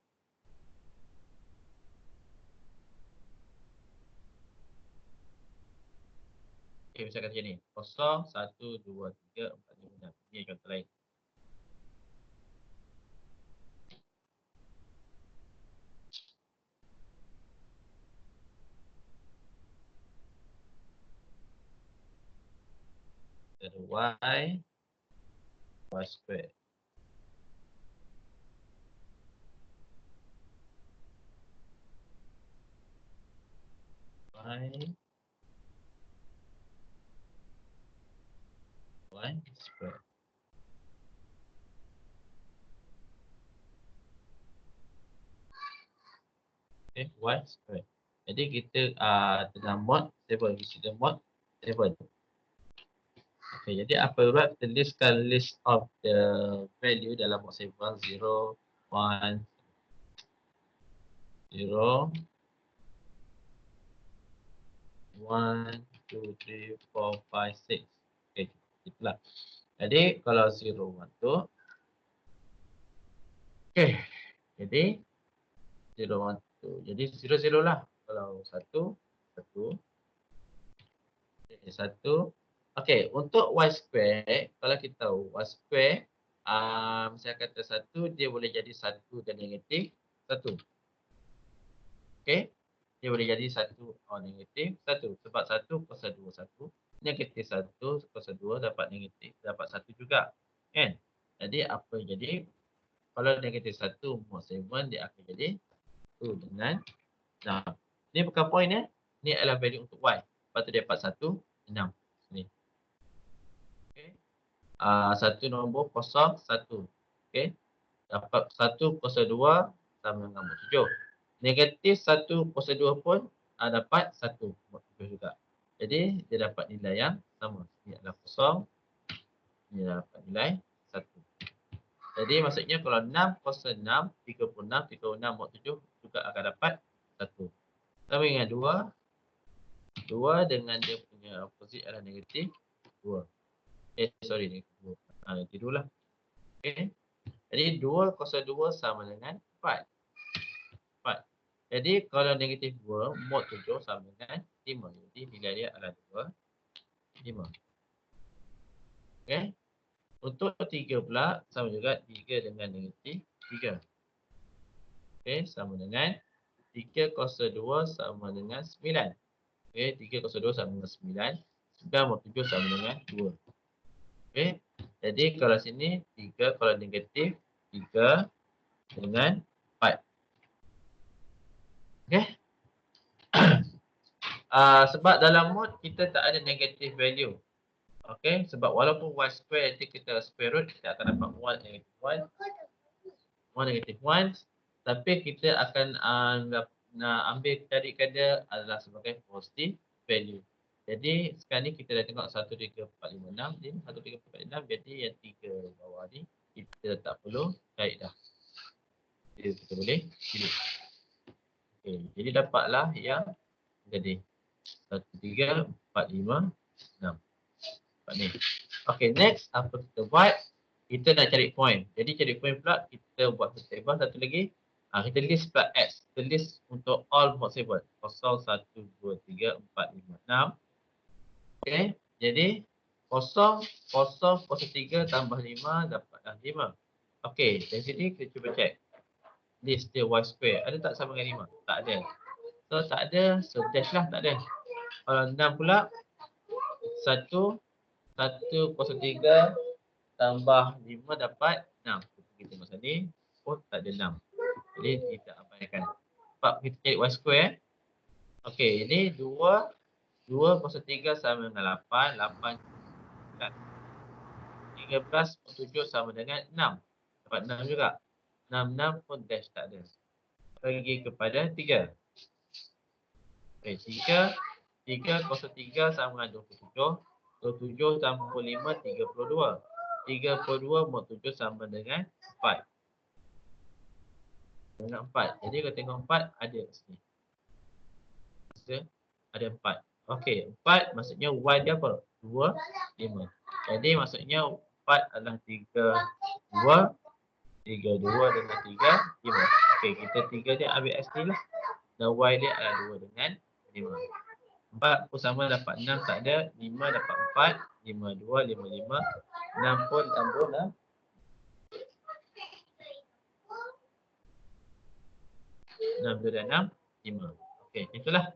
Okay, misalkan macam ni. 0, 1, 2, 3, 4, 5, 6. Ini contoh lain. Ada Y square. Y square. Okay, Y square. Jadi kita tengah mod 7. Kita mod 7. Okay, jadi apa buat? Kita listkan list of the value dalam mod 7. 0, 1, 0, 1, 2, 3, 4, 5, 6. Okay, itulah. Jadi kalau 0, 1 tu. Okay, jadi 0, 1 tu. Jadi 0, 0 lah. Kalau 1, 1. Okay, 1. Okay, untuk Y square, kalau kita tahu Y square, saya kata 1, dia boleh jadi 1 dan negatif 1. Okay, dia boleh jadi 1 or negatif 1. Sebab 1 kuasa 2, 1. Negatif 1 kuasa 2 dapat negatif, dapat 1 juga. Kan? Jadi apa jadi? Kalau negatif 1 mod 7, dia akan jadi 1 dengan 6. Ni bukan point ya. Ni adalah value untuk Y. Lepas tu dia dapat 1, 6. Ni. Okay. 1 nombor kosong 1. Okay. Dapat 1 kuasa 2 sama dengan mod 7. Negatif 1 kuasa 2 pun dapat 1 mod 7 juga. Jadi dia dapat nilai yang sama. Ini adalah kosong. Ini dapat nilai 1. Jadi maksudnya kalau 6 kuasa 6, 36, 36 mod 7 juga akan dapat 1. Sama dengan 2. 2 dengan dia punya opposite adalah negatif 2. Sorry, negatif 2. Negatif 2 lah. Okay. Jadi 2 kuasa 2 sama dengan 4. 4. Jadi kalau negatif 2, mod 7 sama dengan 5. Jadi nilai dia adalah 2, 5. Okay. Untuk 3 pula, sama juga 3 dengan negatif 3. Okay, sama dengan 3 kuasa 2 sama dengan 9. Okay, 3 kuasa 2 sama dengan 9. 9 mod 7 sama dengan 2. Okay. Jadi kalau sini 3, kalau negatif 3 dengan 4. Okey. Sebab dalam mode kita tak ada negative value. Okey, sebab walaupun y square nanti kita square root, kita akan dapat 1 negative 1, 1 negative 1, tapi kita akan nak ambil carikan dia adalah sebagai positive value. Jadi sekarang ni kita dah tengok 1, 2, 3, 4, 5, 6. Jadi 1, 2, 3, 4, 5, 6. Jadi yang 3 bawah ni kita tak perlu cari dah. Jadi kita boleh pilih. Okay, jadi dapatlah yang jadi 1, 3, 4, 5, 6. Dapat ni. Okay, next apa kita buat? Kita nak cari point. Jadi cari point pula kita buat satu table, satu lagi. Kita list pula X. Kita list untuk all possible. 0, 1, 2, 3, 4, 5, 6. Okay, jadi 0, 0, 3 tambah 5 dapatlah 5. Okay, dari sini kita cuba check. List dia y square. Ada tak sama dengan 5? Tak ada. So tak ada, so dash lah, tak ada. Kalau 6 pula, 1, 1, 3 tambah 5 dapat 6. Kita tengok sini, oh tak ada 6. Jadi kita abaikan. Sebab kita cari y square. Okey, ini 2, 3 sama dengan 8, 8, 13, 7 sama dengan 6. Dapat 6 juga. 6, 6 pun dash tak ada. Pergi kepada 3. Okey, 3, 3 sama dengan 27. 27 tambah 5, 32. 32 mod 7 sama dengan 4. Dengan 4. Jadi kalau tengok 4 ada kat sini. Ada 4. Okey, 4 maksudnya y dia apa? 2, 5. Jadi maksudnya 4 adalah 3, 2. 3, 2 dengan 3, 5. Okey, kita 3 dia ambil ST lah. Dan y dia adalah 2 dengan 5. 4 pun sama dapat 6 tak ada. 5 dapat 4. 5, 2, 5, 5. 6 pun tambah lah. 6, 2 dan 6, 5. Okey, itulah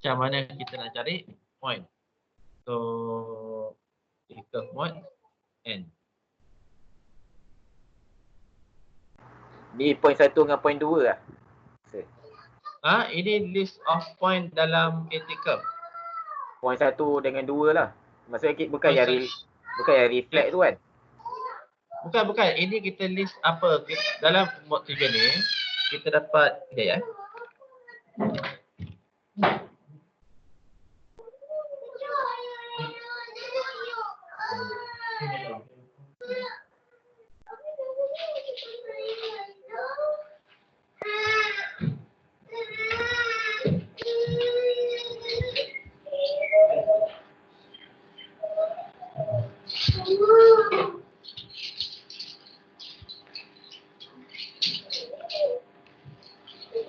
macam mana kita nak cari point. So, kita mod N. Ni point 1 dengan point 2 lah. Ini list of point dalam AT curve. Point 1 dengan 2 lah. Maksudnya bukan yang reflect tu kan? Bukan. Ini kita list apa dalam mod 3 ni kita dapat ya.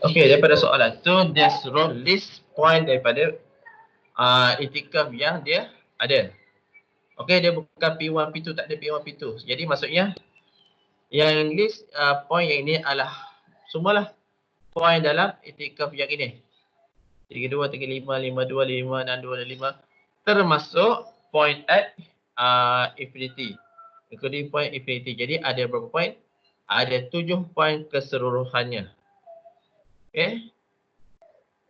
Okey, daripada soalan tu dia suruh list point daripada AT curve yang dia ada. Okey, dia bukan P1, P2, tak ada P1, P2. Jadi maksudnya yang list point yang ini adalah semualah point dalam AT curve yang ini. 3, 2, 3, 5, 5, 2, 5, 6, 2, dan 5. Termasuk point at infinity. Including point infinity. Jadi ada berapa point? Ada 7 point keseluruhannya. Okey.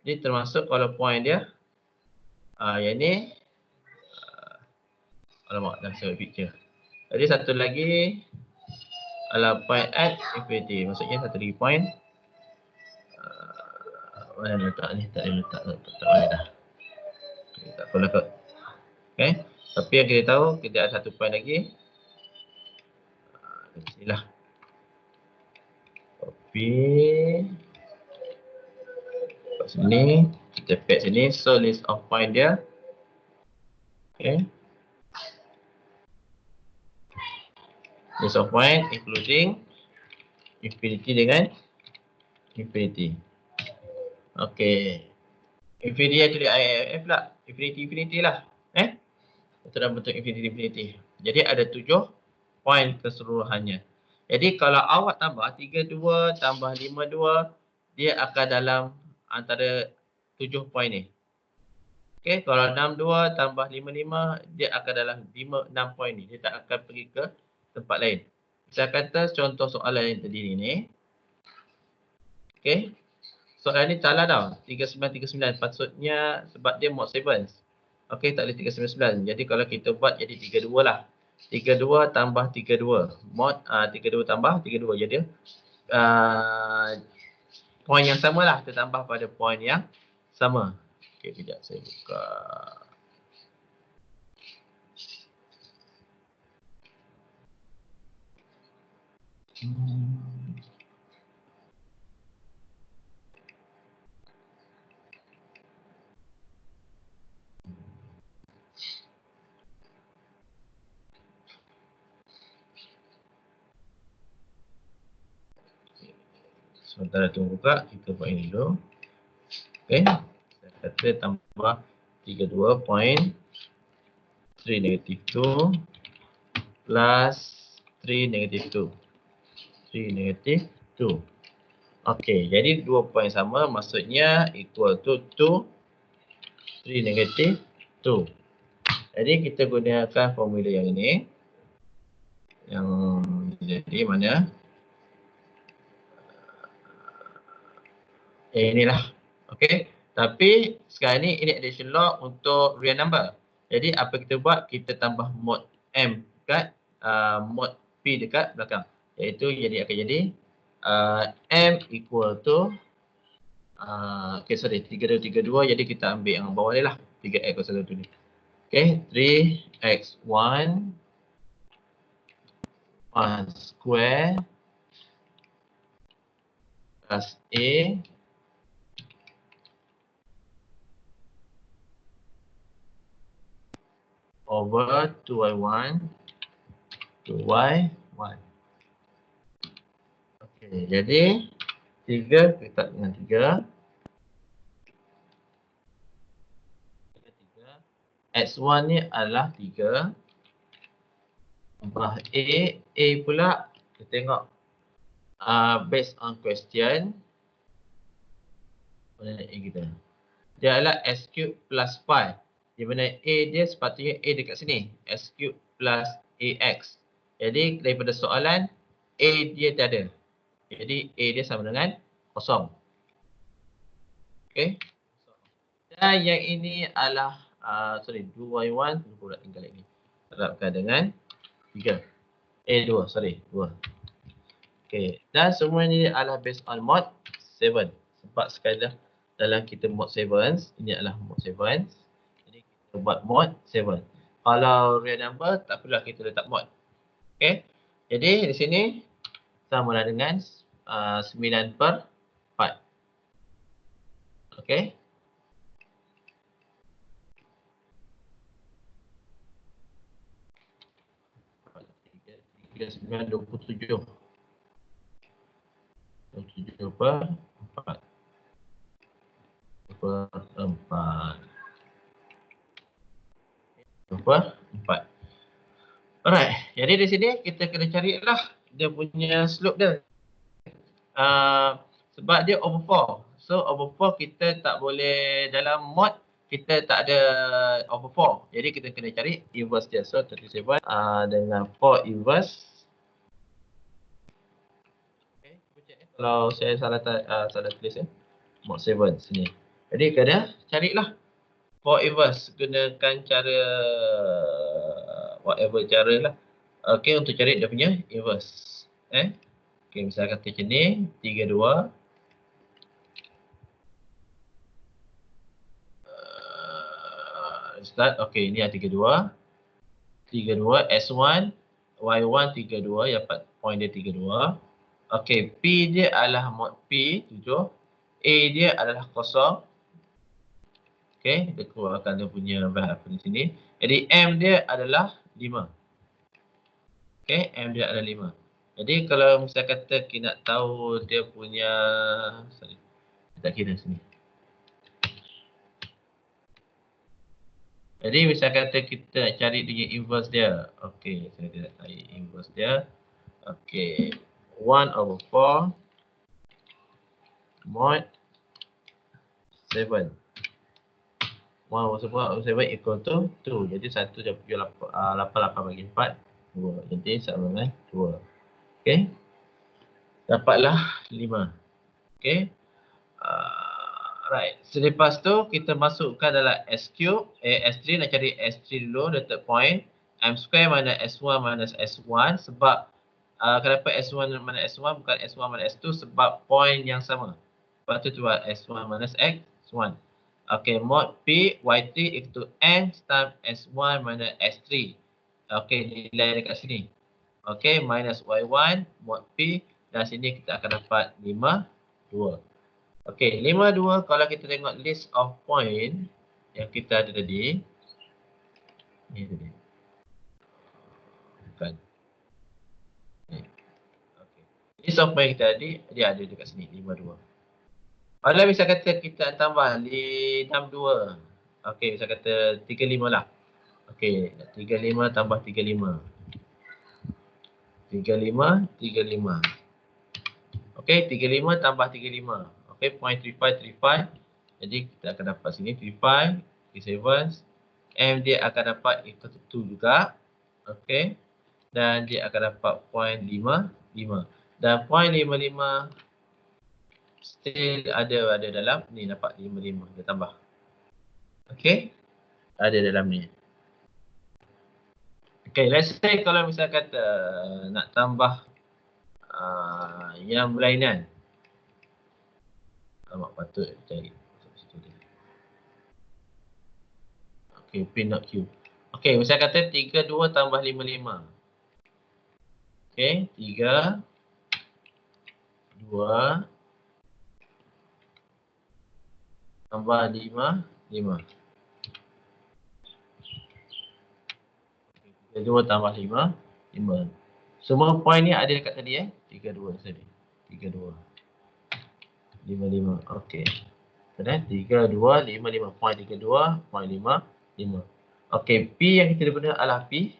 Jadi termasuk kalau point dia yang ni alamak dah saya picture. Jadi satu lagi adalah point at infinity. Maksudnya satu lagi point mana letak ni? Tak ada letak mana dah. Tak apalah kot. Okey. Tapi yang kita tahu kita ada satu point lagi. Di sinilah. Copy. Kat sini, kita paste sini. So list of point dia. Okay. List of point including infinity dengan infinity. Okay. Infinity yang tulis IIF lah. Infinity lah. Itu dalam bentuk infinity. Jadi ada 7 point keseluruhannya. Jadi kalau awak tambah 32 tambah 52, dia akan dalam antara 7 point ni. Okey, kalau 62 tambah 55, dia akan dalam 6 poin ni. Dia tak akan pergi ke tempat lain. Saya kata contoh soalan yang tadi ni. Okey. Soalan ni salah tau. 3939. Patutnya sebab dia mod 7. Okey, tak boleh 399. Jadi kalau kita buat jadi 32 lah. 32 tambah 32. Mod 32 tambah 32. Jadi poin yang sama lah. Kita tambah pada poin yang sama. Okey, kejap saya buka. Sementara tunggu buka, kita buat ini dulu. Okey. Saya kata tambah 32 poin 3 negative 2 plus 3 negative 2. 3 negative 2. Okey, jadi 2 poin sama maksudnya equal to 2 3 negative 2. Jadi kita gunakan formula yang ini. Yang jadi mana? Inilah. Okey. Tapi sekarang ni ini addition law untuk real number. Jadi apa kita buat? Kita tambah mod M dekat mod P dekat belakang. Iaitu jadi akan jadi M equal to okay, sorry, 3232, jadi kita ambil yang bawah ni lah, 3x+1 ni. Okay, 3x1 square plus A over 2y1 2y1. Okay, jadi 3 kita dengan 3. X1 ni adalah 3. Tambah A pula kita tengok based on question. Mana A kita? Dia adalah S cube plus 5. Di mana A dia sepatutnya A dekat sini. S cube plus AX. Jadi daripada soalan, A dia tak ada. Jadi A dia sama dengan kosong. Okey. Dan yang ini adalah 2y1. Lupa nak tinggal ini. Terapkan dengan 3. 2, sorry. 2. Okey. Dan semua ini adalah based on mod 7. Sebab sekali dah dalam kita mod 7, ini adalah mod 7. Jadi kita buat mod 7. Kalau real number, tak perlulah kita letak mod. Okey. Jadi di sini samalah dengan 9/4. Okey. Tiga 27. 27/4. 4. Alright, jadi di sini kita kena carilah dia punya slope dia. Sebab dia over 4. So over 4 kita tak boleh dalam mod kita tak ada over 4. Jadi kita kena cari inverse dia. So 37 dengan 4 inverse. Okay, kalau saya salah tulis mod 7 sini. Jadi kena carilah 4 inverse, gunakan cara whatever cara lah. Okey, untuk cari dia punya inverse. Okey, misalnya kata macam ni, 32. Start. Okey, ni ada 32. 32 S1 Y1 32 yang point dia 32. Okey, P dia adalah mod P 7. A dia adalah kosong. Okey, dia keluarkan dia punya value di sini. Jadi M dia adalah 5. Okey, M dia adalah 5. Jadi kalau misalnya kata kita nak tahu dia punya, sorry, tak kira sini. Jadi misalnya kata kita nak cari dia inverse dia. Okey, saya tidak cari inverse dia. Okey, 1/4 mod 7. 1 over 7 equal to 2. Jadi 1/8 bagi 4, 2. Jadi sama dengan 2. Okey. Dapatlah 5. Okey. Right. Selepas tu kita masukkan dalam S3. S3 nak cari S3 dulu, the third point. M square minus S1 minus S1 sebab kenapa S1 minus S1 bukan S1 minus S2 sebab point yang sama. Lepas tu buat S1 minus X1. Okey, mod P Y3 equal to N times S1 minus S3. Okey, nilai dekat sini. Okey, minus Y1 mod P dan sini kita akan dapat 5, 2. Okey, 5, 2 kalau kita tengok list of point yang kita ada tadi. Ni tadi. Bukan. Ni. Okey. List of point kita tadi, dia ada dekat sini, 5, 2. Kalau misal kata kita tambah 6, 2. Okey, misal kata 35 lah. Okey, 35 tambah 35. 35, 35. Okey, 35 tambah 35. Okey, 0.3535. Jadi kita akan dapat sini 35, 37. M dia akan dapat equal to 2 juga. Okey. Dan dia akan dapat 0.55. Dan 0.55 still ada dalam ni, dapat 55 dia tambah. Okey. Ada dalam ni. Okey, let's say kalau misal kata nak tambah yang berlainan. Amat patut cari. Okey, P not Q. Okey, misal kata 32 tambah 55. Okey, 3, 2, tambah 5, 5. 32 tambah 5, 5. Semua point ni ada dekat tadi 32 tadi. 32. 55. Okey. Benar? 32, 55. Point 32, point 5, 5. Okey, P yang kita guna adalah P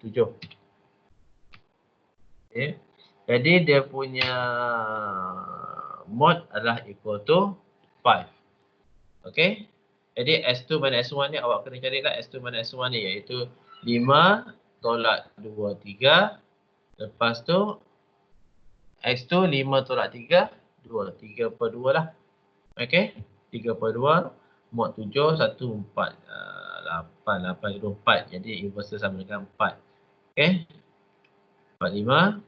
7. Okey. Jadi dia punya mod adalah equal to 5. Okey. Jadi S2 minus S1 ni awak kena carilah S2 minus S1 ni iaitu 5 tolak 2, 3. Lepas tu X2 5 tolak 3, 2. 3 per 2 lah. Okey. 3 per 2. Mod 7, 1, 4. 8, 8, 2, 4. Jadi inverse sama dengan 4. Okey. 45.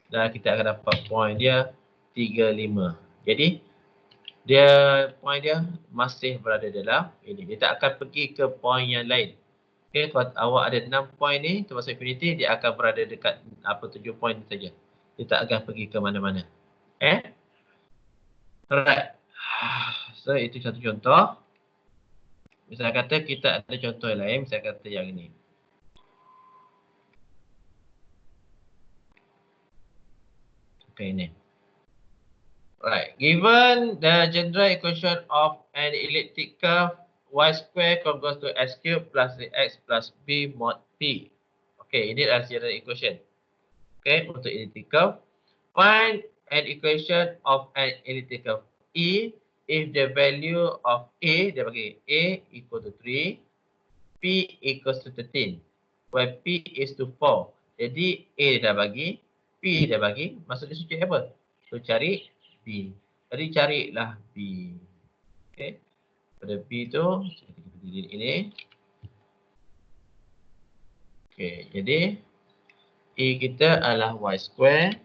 Dan kita akan dapat point dia 35. Jadi dia point dia masih berada dalam ini. Dia tak akan pergi ke point yang lain. Okey, kalau awak ada 6 point ni termasuk infinity, dia akan berada dekat 7 point saja. Dia tak akan pergi ke mana-mana. Alright. So itu satu contoh. Misal kata kita ada contoh yang lain, misal kata yang ini. Okey, ini. Right. Given the general equation of an elliptic curve, y square converges to s cube plus x plus b mod p. Okay, ini adalah general equation. Okay, untuk elliptic curve. Find an equation of an elliptic curve E if the value of A, dia bagi A equal to 3, P equals to 13, where P is to 4. Jadi A dah bagi, P dah bagi, maksudnya suci apa? So cari B. Jadi carilah B. Okay. Pada B tu, kita berdiri ini. Okay, jadi E kita adalah Y square.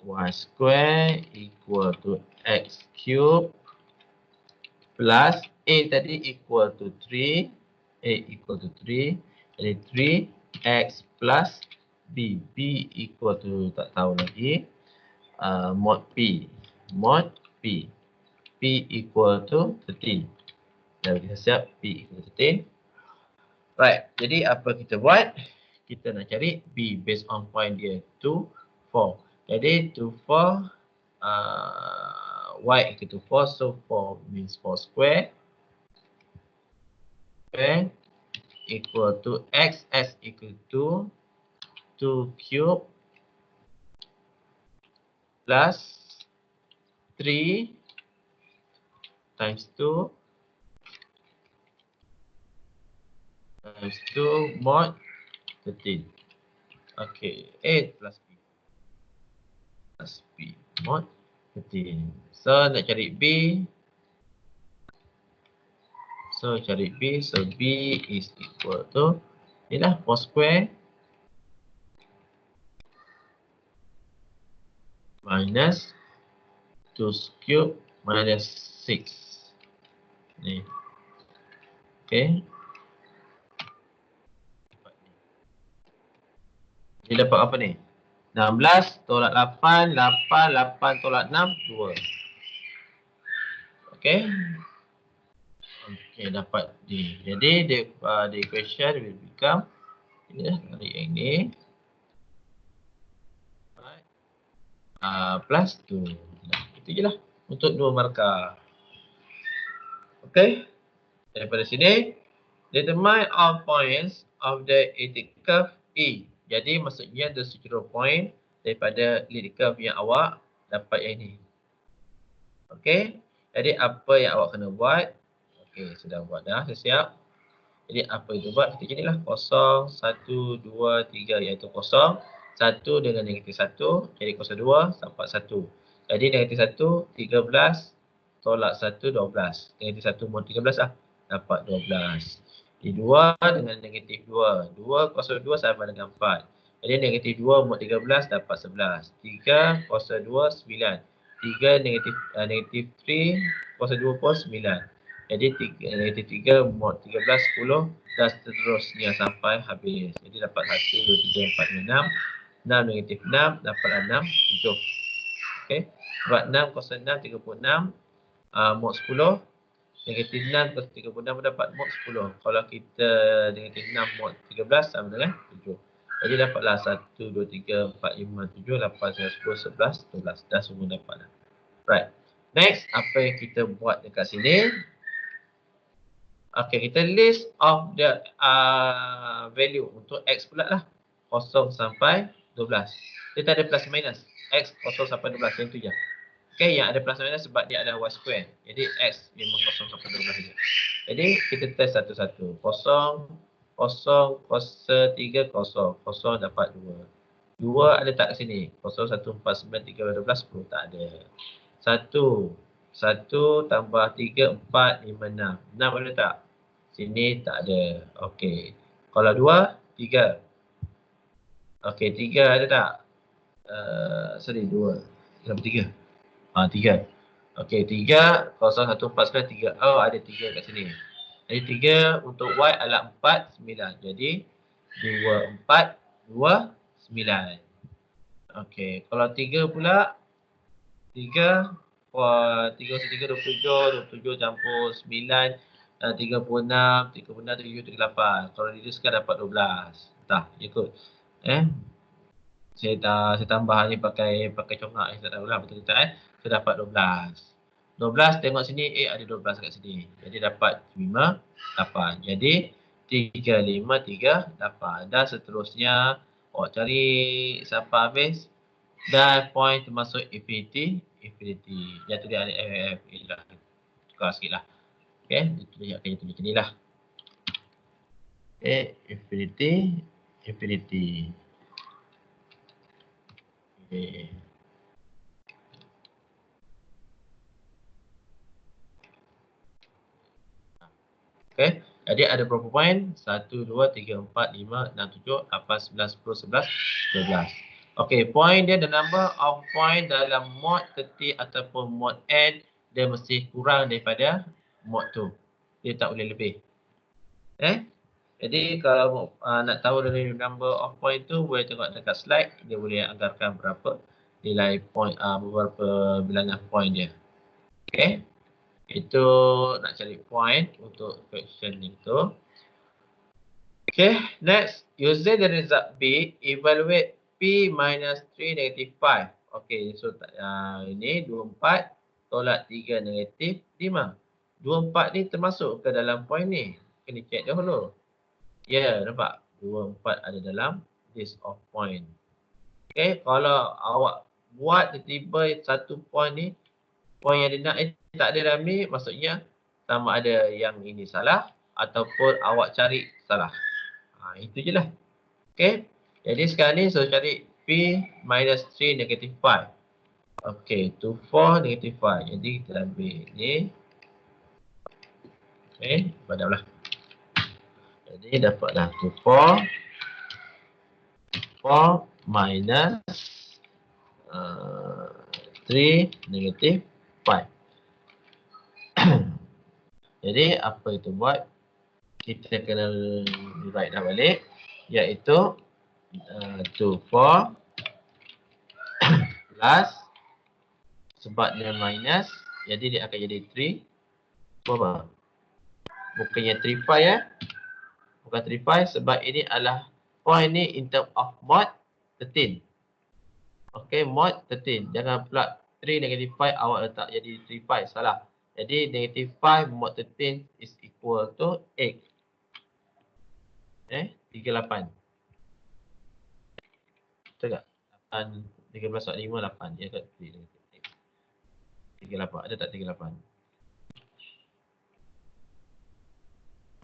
Y square equal to X cube plus A tadi equal to 3. A equal to 3. Jadi 3X plus B. B equal to tak tahu lagi. Mod P. Mod P. P equal to 13. Dah kita siap P equal to 13. Right. Jadi apa kita buat? Kita nak cari B based on point dia 2, 4. Jadi 2, 4. Y equal to 4. So 4 means 4 square. Okay. Equal to X. X equal to 2 cube plus 3 times 2 mod 13. Okay, A plus B plus B mod 13. So nak cari B. So B is equal to inilah 4 square minus 2 cube minus 6. Ni. Okay. Dia dapat apa ni? 16 tolak 8, 8 tolak 6, 2. Okay. Okay, dapat D. Jadi, the equation will become, ini dah, kali yang ni. Plus 2. Itu je lah untuk 2 markah. Okay. Daripada sini, determine all points of the elliptic curve E. Jadi maksudnya the seluruh point daripada elliptic curve yang awak dapat yang ini. Okey. Jadi apa yang awak kena buat? Okey, sudah buat dah, siap. Jadi apa itu buat? Kita jadilah 0, 1, 2, 3 iaitu 0. 1 dengan negatif 1 jadi 0,2 dapat 1. Jadi negatif 1, 13 tolak 1, 12. Negatif 1 mod 13 lah. Dapat 12. Di 2 dengan negatif 2. 2 kosong 2 sama dengan 4. Jadi negatif 2 mod 13 dapat 11. 3 kosong 2, 9. 3 negatif 3 kosong 2 pun 9. Jadi negatif 3 mod 13, 10 dan seterusnya sampai habis. Jadi dapat 1, 2, 3, 4, 5, 6. 6 negatif 6 dapat 6, 7. Okey. Buat 6 kosong 6, 36. Mod 10. Negatif 6 kosong 36 dapat mod 10. Kalau kita negatif 6 mod 13 sama dengan 7. Jadi dapatlah 1, 2, 3, 4, 5, 7, 8, 9, 10, 11, 12. Dah semua dapat dah. Right. Next, apa yang kita buat dekat sini? Okay, kita list of the value untuk X pula lah. 0 sampai 12. Dia tak ada plus minus. X 0 sampai 12. Yang tu je. Okay, yang ada plus minus sebab dia ada Y square. Jadi X memang 0 sampai 12 saja. Jadi kita test satu-satu. 0, 0, 3, 0. 0 dapat 2. 2 ada tak kat sini? 0, 1, 4, 9, 3, 12, 10. Tak ada. 1 tambah 3, 4, 5, 6. 6 ada tak? Sini tak ada. Okey. Kalau 2, 3. Okey, 3 ada tak? Sorry, 2. Kenapa 3? 3. Okey, 3, 0, 1, 4, 9, 3. Oh, ada 3 kat sini. Jadi 3 untuk Y adalah 4, 9. Jadi 2, 4, 2, 9. Okey, kalau 3 pula, 3, 3, 3, 27, 27 campur 9, 36, 37, 38. Kalau didiskan dapat 12. Dah, ikut. Saya tambah ni pakai congak. Saya tak tahu lah betul tak. Saya dapat 12. 12 tengok sini, ada 12 kat sini. Jadi dapat 5, 8. Jadi 3, 5, 3, 8. Dan seterusnya, awak cari sampai habis. Dan point termasuk infinity. Jatuh dia ada FF. Dah. Tukar sikit lah. Okay, dia tulis macam ni lah. Okay, infinity. Okay. Okay, jadi ada berapa point? 1, 2, 3, 4, 5, 6, 7, 8, 9, 10, 11, 12. Okay, point dia the number of point dalam mod 30 ataupun mod n dia mesti kurang daripada mod tu. Dia tak boleh lebih. Jadi kalau nak tahu dari number of point tu boleh tengok dekat slide, dia boleh anggarkan berapa nilai point, beberapa bilangan point dia. Okay. Itu nak cari point untuk question itu. Okay, next. Using the result B, evaluate P minus 3 negative 5. Okay, so ini 24 tolak 3 negatif 5. 24 ni termasuk ke dalam point ni? Kena check dahulu. Ya, nampak? 24 ada dalam list of point. Okay, kalau awak buat tiba-tiba satu point ni Poin yang dia nak tak ada dah ambil, maksudnya sama ada yang ini salah ataupun awak cari salah. Itu je lah. Okay. Jadi sekarang ni saya cari P minus 3 negative 5. Okay. 2, 4 negative 5. Jadi kita ambil ni. Okay. Padamlah. Jadi dapatlah 2, 4. 4 minus 3 negative 5. Jadi apa itu buat? Kita kena write dah balik, iaitu 2, 4 plus, sebab dia minus, jadi dia akan jadi 3. Berapa? Bukannya 3, 5 ya? Bukan 3, 5 sebab ini adalah point ni in term of mod 13. Okay, mod 13. Jangan pula 3 negative 5 awak letak jadi 3, 5. Salah. Jadi negative 5 mod 13 is equal to 8. 38. Betul tak? 8, 13 5, 8. Ya tak? 38. Ada tak 38?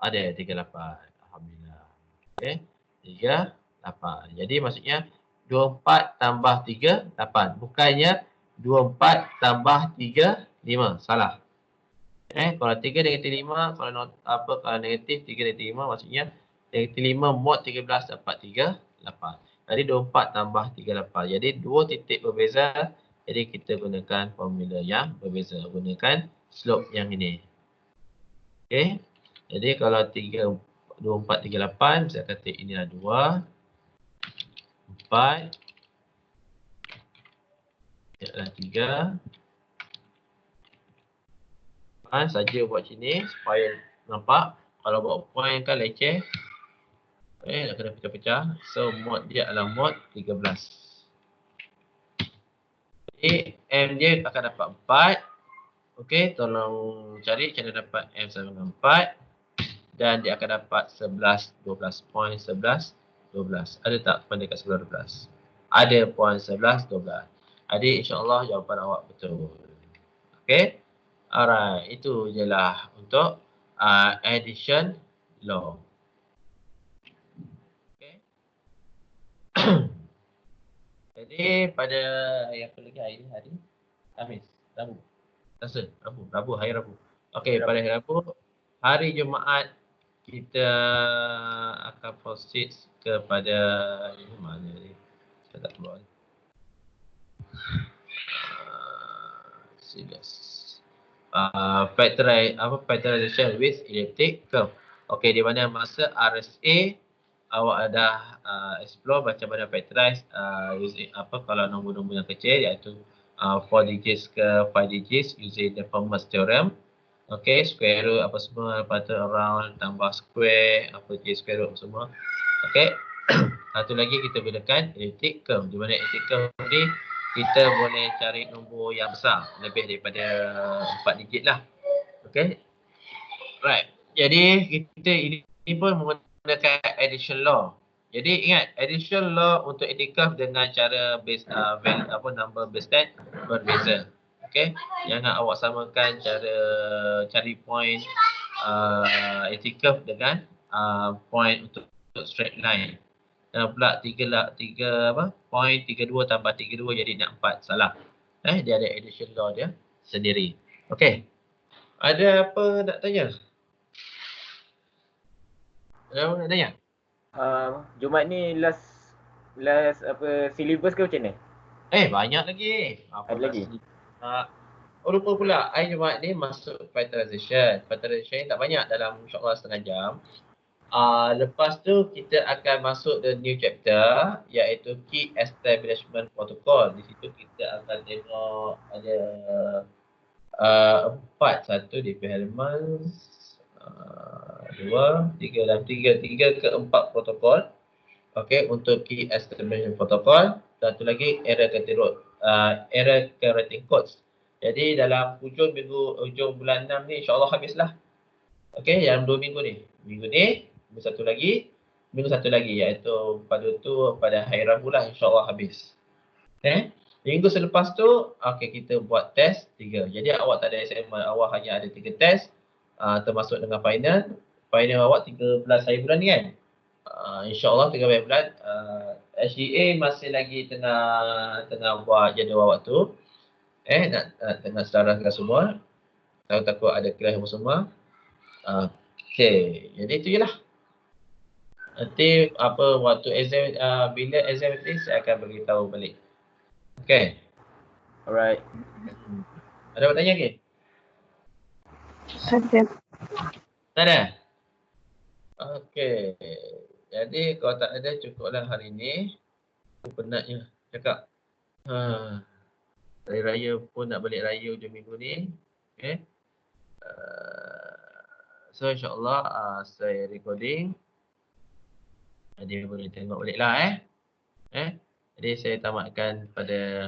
Ada 38. Alhamdulillah. Okay. 38. Jadi maksudnya 24 tambah 3, 8. Bukannya 24 tambah 3, 5. Salah. Kalau 3 negatif 5, kalau negatif 3 negatif 5, maksudnya negatif 5 mod 13 dapat 3, 8. Jadi 24 tambah 3, 8. Jadi 2 titik berbeza. Jadi kita gunakan formula yang berbeza. Gunakan slope yang ini. Okay. Jadi kalau 24, 38, saya kata inilah 2, 4, ialah 3. Saja buat sini supaya nampak. Kalau buat point kan leceh. Nak kena pecah-pecah. So mod dia adalah mod 13. Jadi M dia akan dapat 4. Okey, tolong cari cara dapat M sama dengan 4. Dan dia akan dapat 11, 12. Point 11, 12. Ada tak point dekat 11, 12? Ada point 11, 12. Jadi insyaAllah jawapan awak betul. Okey. Alright, itu je lah untuk addition law. Okay. Jadi pada apa lagi hari ni? Khamis, Rabu. Selasa, Rabu, hari Rabu. Okey, pada hari Rabu, hari Jumaat kita akan proceed kepada ini mana ni? Saya tak keluar ni. Serious. Factorization with elliptic curve. Okey, di mana masa RSA awak dah explore macam mana factorize using kalau nombor-nombor yang kecil, iaitu 4 digits ke 5 digits using the Fermat's theorem. Okey, square root apa semua, lepas tu around tambah square, je square root semua. Okey. Satu lagi kita gunakan elliptic curve, di mana elliptic curve ni kita boleh cari nombor yang besar, lebih daripada 4 digit lah. Okay. Right. Jadi kita ini pun menggunakan addition law. Jadi ingat, addition law untuk elliptic curve dengan cara base number base 10 berbeza. Okay. Jangan awak samakan cara cari point elliptic curve dengan point untuk straight line. Pula 3 point 32 tambah 32 jadi nak 4. Salah. Dia ada addition law dia sendiri. Okey. Ada apa nak tanya? Ada apa nak tanya? Jumaat ni last syllabus ke macam mana? Banyak lagi. Ada lagi? Lupa pula, hari Jumaat ni masuk factorization. Factorization tak banyak, dalam insyaAllah setengah jam. Lepas tu kita akan masuk the new chapter, iaitu Key Establishment Protocol. Di situ kita akan tengok ada 4. 1 DP halaman, 2, 3 dan 3 ke 4 protokol. Okey, untuk Key Establishment Protocol. Satu lagi error correcting codes. Jadi dalam hujung bulan 6 ni insyaAllah habislah. Okey, dalam 2 minggu ni. Minggu satu lagi, iaitu pada hari Rabu lah insyaAllah habis. Okay. Minggu selepas tu, okey, kita buat test 3. Jadi awak tak ada assignment, awak hanya ada 3 test, termasuk dengan final. Final awak 13 hari bulan ni kan? InsyaAllah 13 bulan. HDA masih lagi tengah buat jadual awak tu. Nak tengah sedarahkan semua. Takut ada kelas semua. Okey, jadi itu je lah. Nanti apa waktu exam, bila exam nanti saya akan beritahu balik. Okey. Alright. Ada bertanya lagi? Ada. Tak ada? Okey. Jadi kalau tak ada cukuplah hari ni. Aku penatnya cakap. Hari raya pun nak balik raya hujung minggu ni. Okey. So insyaAllah saya recording. Jadi boleh tengok balik lah Jadi saya tamatkan pada